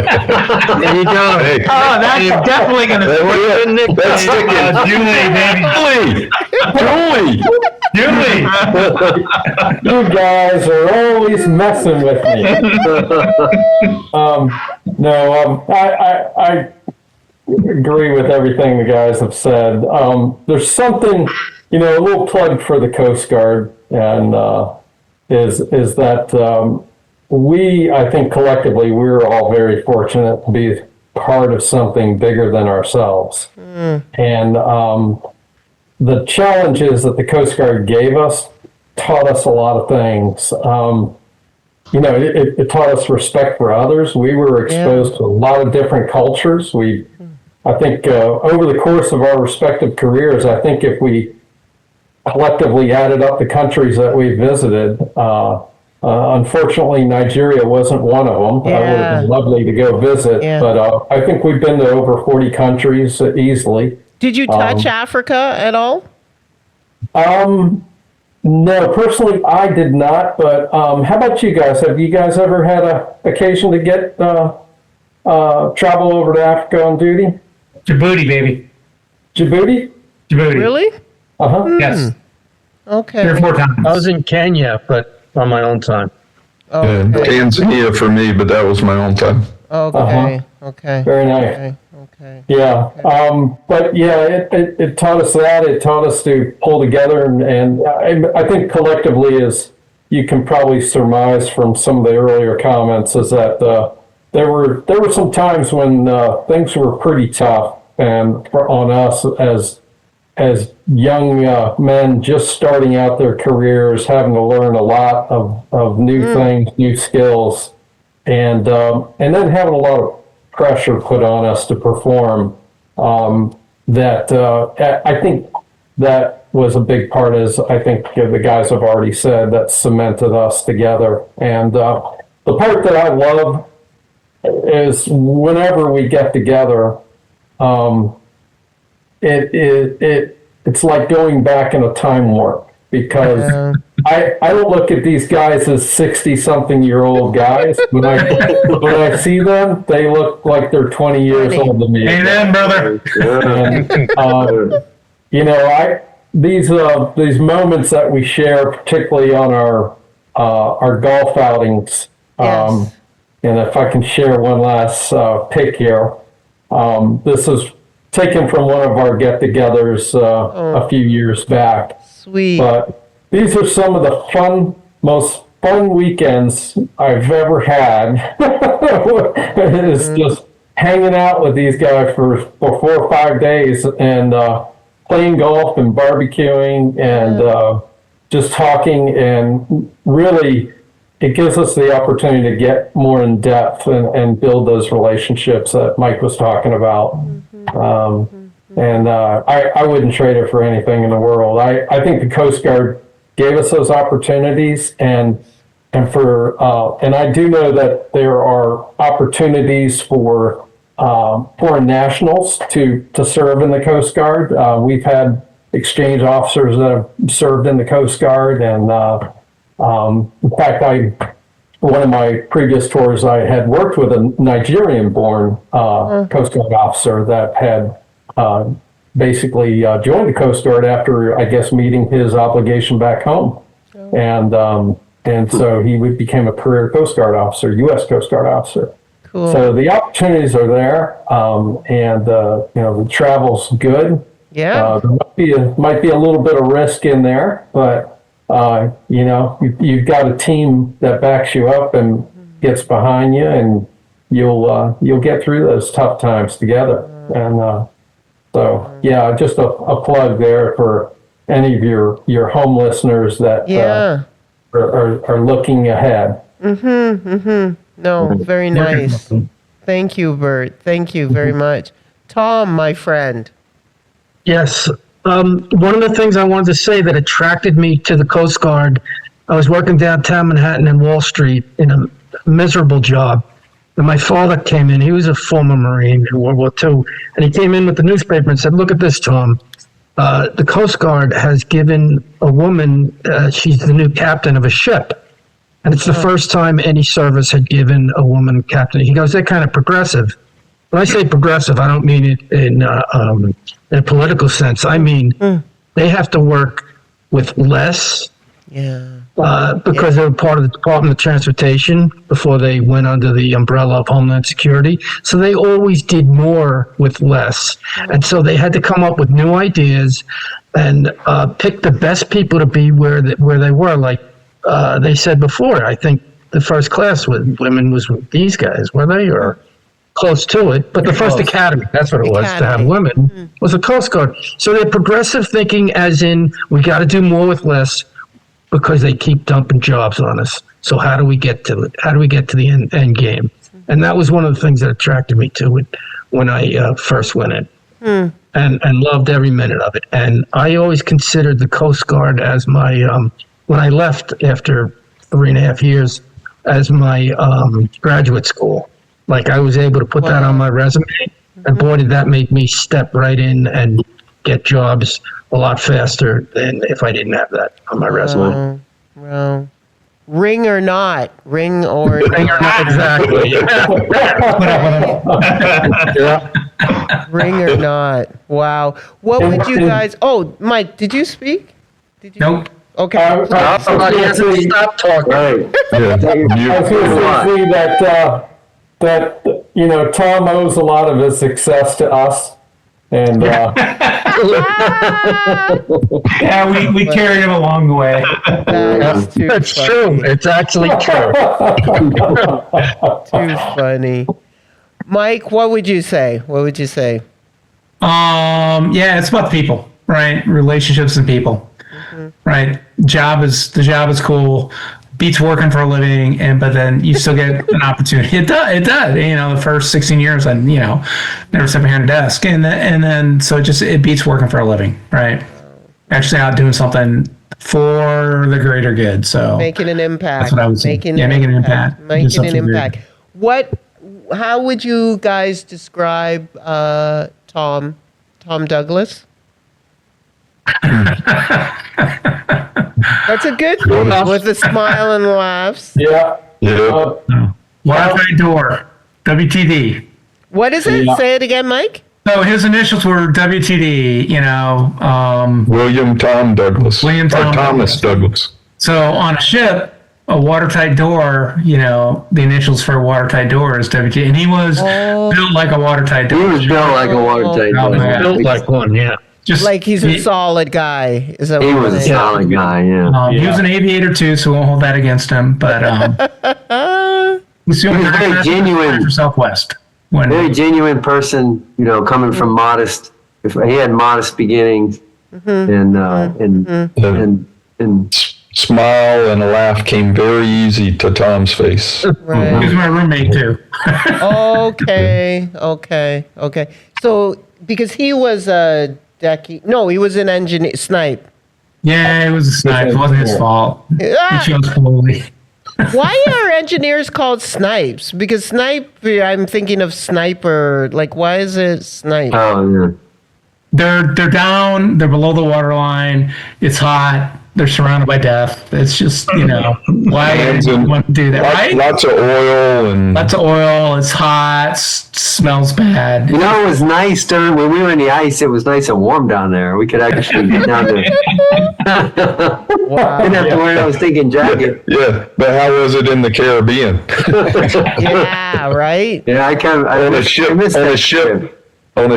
There you go. Hey. Oh, that's definitely going to That's sticking. Julie, you guys are always messing with me. I agree with everything the guys have said. There's something, a little plug for the Coast Guard, and is that I think collectively, we're all very fortunate to be part of something bigger than ourselves. And the challenges that the Coast Guard gave us taught us a lot of things. It taught us respect for others. We were exposed to a lot of different cultures. I think over the course of our respective careers, I think if we collectively added up the countries that we visited, unfortunately, Nigeria wasn't one of them. It would have been lovely to go visit, but I think we've been to over 40 countries easily. Did you touch Africa at all? No, personally, I did not. But how about you guys? Have you guys ever had an occasion to get travel over to Africa on duty? Djibouti, baby. Djibouti? Really? Uh-huh. Yes. Okay. 3 or 4 times. I was in Kenya, but on my own time. And Tanzania for me, but that was my own time. Okay. Okay. Very nice. Okay. Yeah. But yeah, it taught us that. It taught us to pull together, and I think collectively, as you can probably surmise from some of the earlier comments, is that there were some times when things were pretty tough, and on us as young men just starting out their careers, having to learn a lot of new things, new skills, and then having a lot of pressure put on us to perform. I think that was a big part, as I think the guys have already said, that cemented us together. And the part that I love is whenever we get together, it's like going back in a time warp, because I don't look at these guys as 60-something-year-old guys. When I see them, they look like they're 20 years old to me. Amen, brother. And, these moments that we share, particularly on our golf outings, and if I can share one last pick here, this is taken from one of our get-togethers a few years back. Sweet. But these are some of the most fun weekends I've ever had. It's just hanging out with these guys for 4 or 5 days and playing golf and barbecuing and just talking, and really it gives us the opportunity to get more in depth and build those relationships that Mike was talking about. And I wouldn't trade it for anything in the world. I think the Coast Guard gave us those opportunities, and I do know that there are opportunities for foreign nationals to serve in the Coast Guard. We've had exchange officers that have served in the Coast Guard, and in fact, one of my previous tours, I had worked with a Nigerian-born Coast Guard officer that had basically joined the Coast Guard after, I guess, meeting his obligation back home. And so he became a career Coast Guard officer, U.S. Coast Guard officer. Cool. So the opportunities are there, and the travel's good. Yeah. There might be a little bit of risk in there, but you've got a team that backs you up and gets behind you, and you'll get through those tough times together. And so just a plug there for any of your home listeners that are looking ahead. No, very nice. Thank you, Bert. Thank you very much. Tom, my friend. Yes. One of the things I wanted to say that attracted me to the Coast Guard, I was working downtown Manhattan and Wall Street in a miserable job. And my father came in. He was a former Marine in World War II. And he came in with the newspaper and said, "Look at this, Tom. The Coast Guard has given a woman, she's the new captain of a ship. And it's the first time any service had given a woman captain." He goes, "They're kind of progressive." When I say progressive, I don't mean it in a political sense. I mean, they have to work with less because they were part of the Department of Transportation before they went under the umbrella of Homeland Security. So they always did more with less. And so they had to come up with new ideas and pick the best people to be where they were. Like they said before, I think the first class with women was with these guys, were they? Or close to it. But the first academy, that's what it was, to have women, was the Coast Guard. So they're progressive thinking, as in, we got to do more with less, because they keep dumping jobs on us. So how do we get to it? How do we get to the end game? And that was one of the things that attracted me to it when I first went in, and loved every minute of it. And I always considered the Coast Guard as my, when I left after 3.5 years, as my graduate school. Like, I was able to put that on my resume, and boy, did that make me step right in and get jobs a lot faster than if I didn't have that on my resume. Well, ring or not, exactly. Ring or not. Wow. What would you guys? Oh, Mike, did you speak? Nope. Okay. Somebody has to stop talking. Right. I was going to say that Tom owes a lot of his success to us, and we carried him along the way. That's true. It's actually true. Too funny. Mike, what would you say? It's about people, right? Relationships and people, right? The job is cool. Beats working for a living, but then you still get an opportunity. It does. The first 16 years, I never sat behind a desk, and then so it beats working for a living, right? Actually, out doing something for the greater good. So making an impact. That's what I was making an impact. Making an impact. How would you guys describe Tom Douglas? That's a good thing, with a smile and laughs. Watertight door, WTD. What is it? Say it again, Mike. So his initials were WTD. William Thomas Douglas. So on a ship, a watertight door, the initials for a watertight door is WTD, and he was built like a watertight door. He was built like a watertight door. Built like one, yeah. Just like he's a solid guy. He was a solid guy, yeah. He was an aviator too, so we won't hold that against him. But he was very genuine for Southwest. Very genuine person, coming from modest. If he had modest beginnings, and smile and a laugh came very easy to Tom's face. Right. He was my roommate too. Okay. So because he was a he was an engineer, snipe. Yeah, it was a snipe. It wasn't his fault. He chose poorly. Why are engineers called snipes? Because snipe, I'm thinking of sniper. Like, why is it snipe? oh yeah, They're down. They're below the water line. It's hot. they're surrounded by death. It's just, why would you want to do that, right? Lots of oil and It's hot, smells bad. It was nice when we were in the ice. It was nice and warm down there. We could actually get down there. Wow. Didn't have to wear those stinking jacket. yeah. But how was it in the Caribbean? Yeah, right? Yeah, On a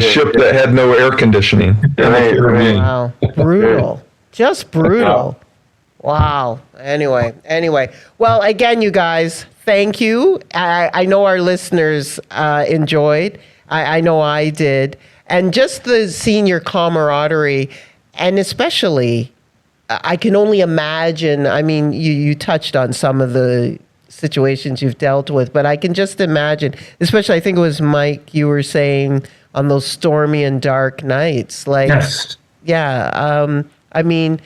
ship that had no air conditioning. In the Caribbean. Wow. Brutal. Just brutal. Wow. Anyway. Well, again, you guys, thank you. I know our listeners enjoyed. I know I did. And just the senior camaraderie, and especially, I can only imagine, I mean, you touched on some of the situations you've dealt with, but I can just imagine, especially I think it was Mike, you were saying on those stormy and dark nights, like, Yes. yeah, I mean,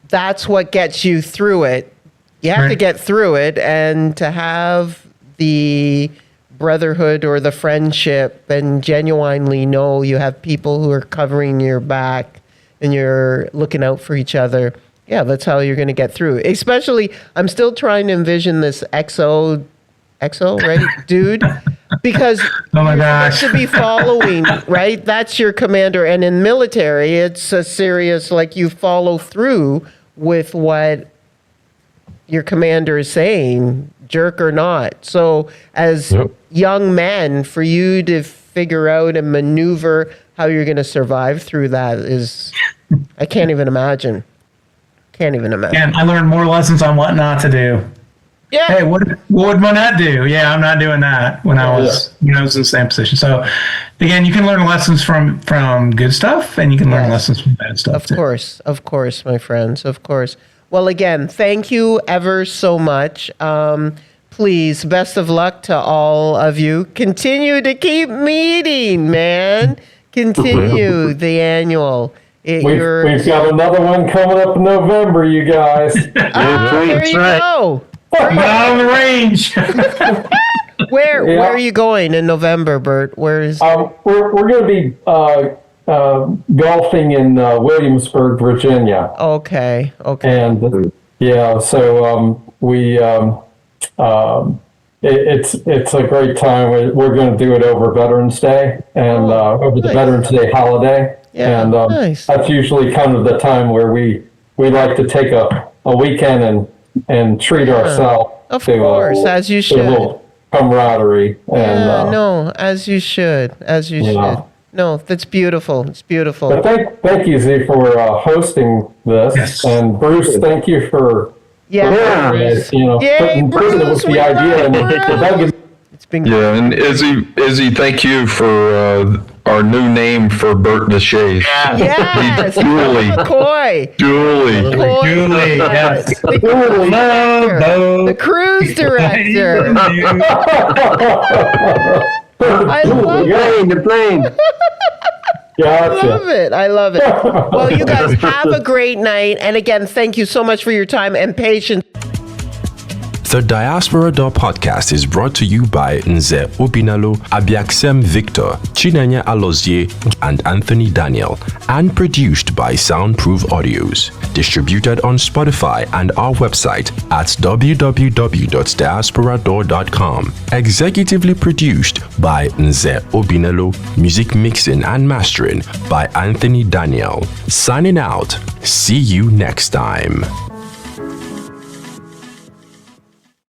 that's what gets you through it. You have to get through it, and to have the brotherhood or the friendship and genuinely know you have people who are covering your back and you're looking out for each other. Yeah, that's how you're going to get through. Especially, I'm still trying to envision this XO, right, dude? Because Oh my gosh. to be following, right? That's your commander. And in military, it's a serious, like, you follow through with what your commander is saying, jerk or not. So as young men, for you to figure out and maneuver how you're going to survive through that is, I can't even imagine. And I learned more lessons on what not to do. Yeah. Hey, what would one not do? Yeah, I'm not doing that when I was in the same position. So again, you can learn lessons from good stuff, and you can learn lessons from bad stuff too. Of course, my friends, of course. Well, again, thank you ever so much. Please, best of luck to all of you. Continue to keep meeting, man. Continue the annual. We've got another one coming up in November, you guys. There you go. Not on the range. Where are you going in November, Bert? Where is? We're going to be golfing in Williamsburg, Virginia. Okay. And so it's a great time. We're going to do it over Veterans Day and over the Veterans Day holiday. Yeah, and nice. That's usually kind of the time where we like to take a weekend and treat ourselves. Of course, as you should. A little camaraderie. And, as you should. No, that's beautiful. It's beautiful. But thank you, Z, for hosting this. Yes. And Bruce, thank you for Bruce. putting it with the idea. And it's been and Izzy, thank you for our new name for Bert Deshays. Yes, Julie. McCoy. Julie. Julie, yes. The cruise director. I love it. The plane. Gotcha. I love it. Well, you guys have a great night. And again, thank you so much for your time and patience. The Diaspora Door Podcast is brought to you by Nze Obinalo, Abiaksem Victor, Chinanya Alozie, and Anthony Daniel, and produced by Soundproof Audios. Distributed on Spotify and our website at www.diasporadoor.com. Executively produced by Nze Obinalo. Music mixing and mastering by Anthony Daniel. Signing out. See you next time.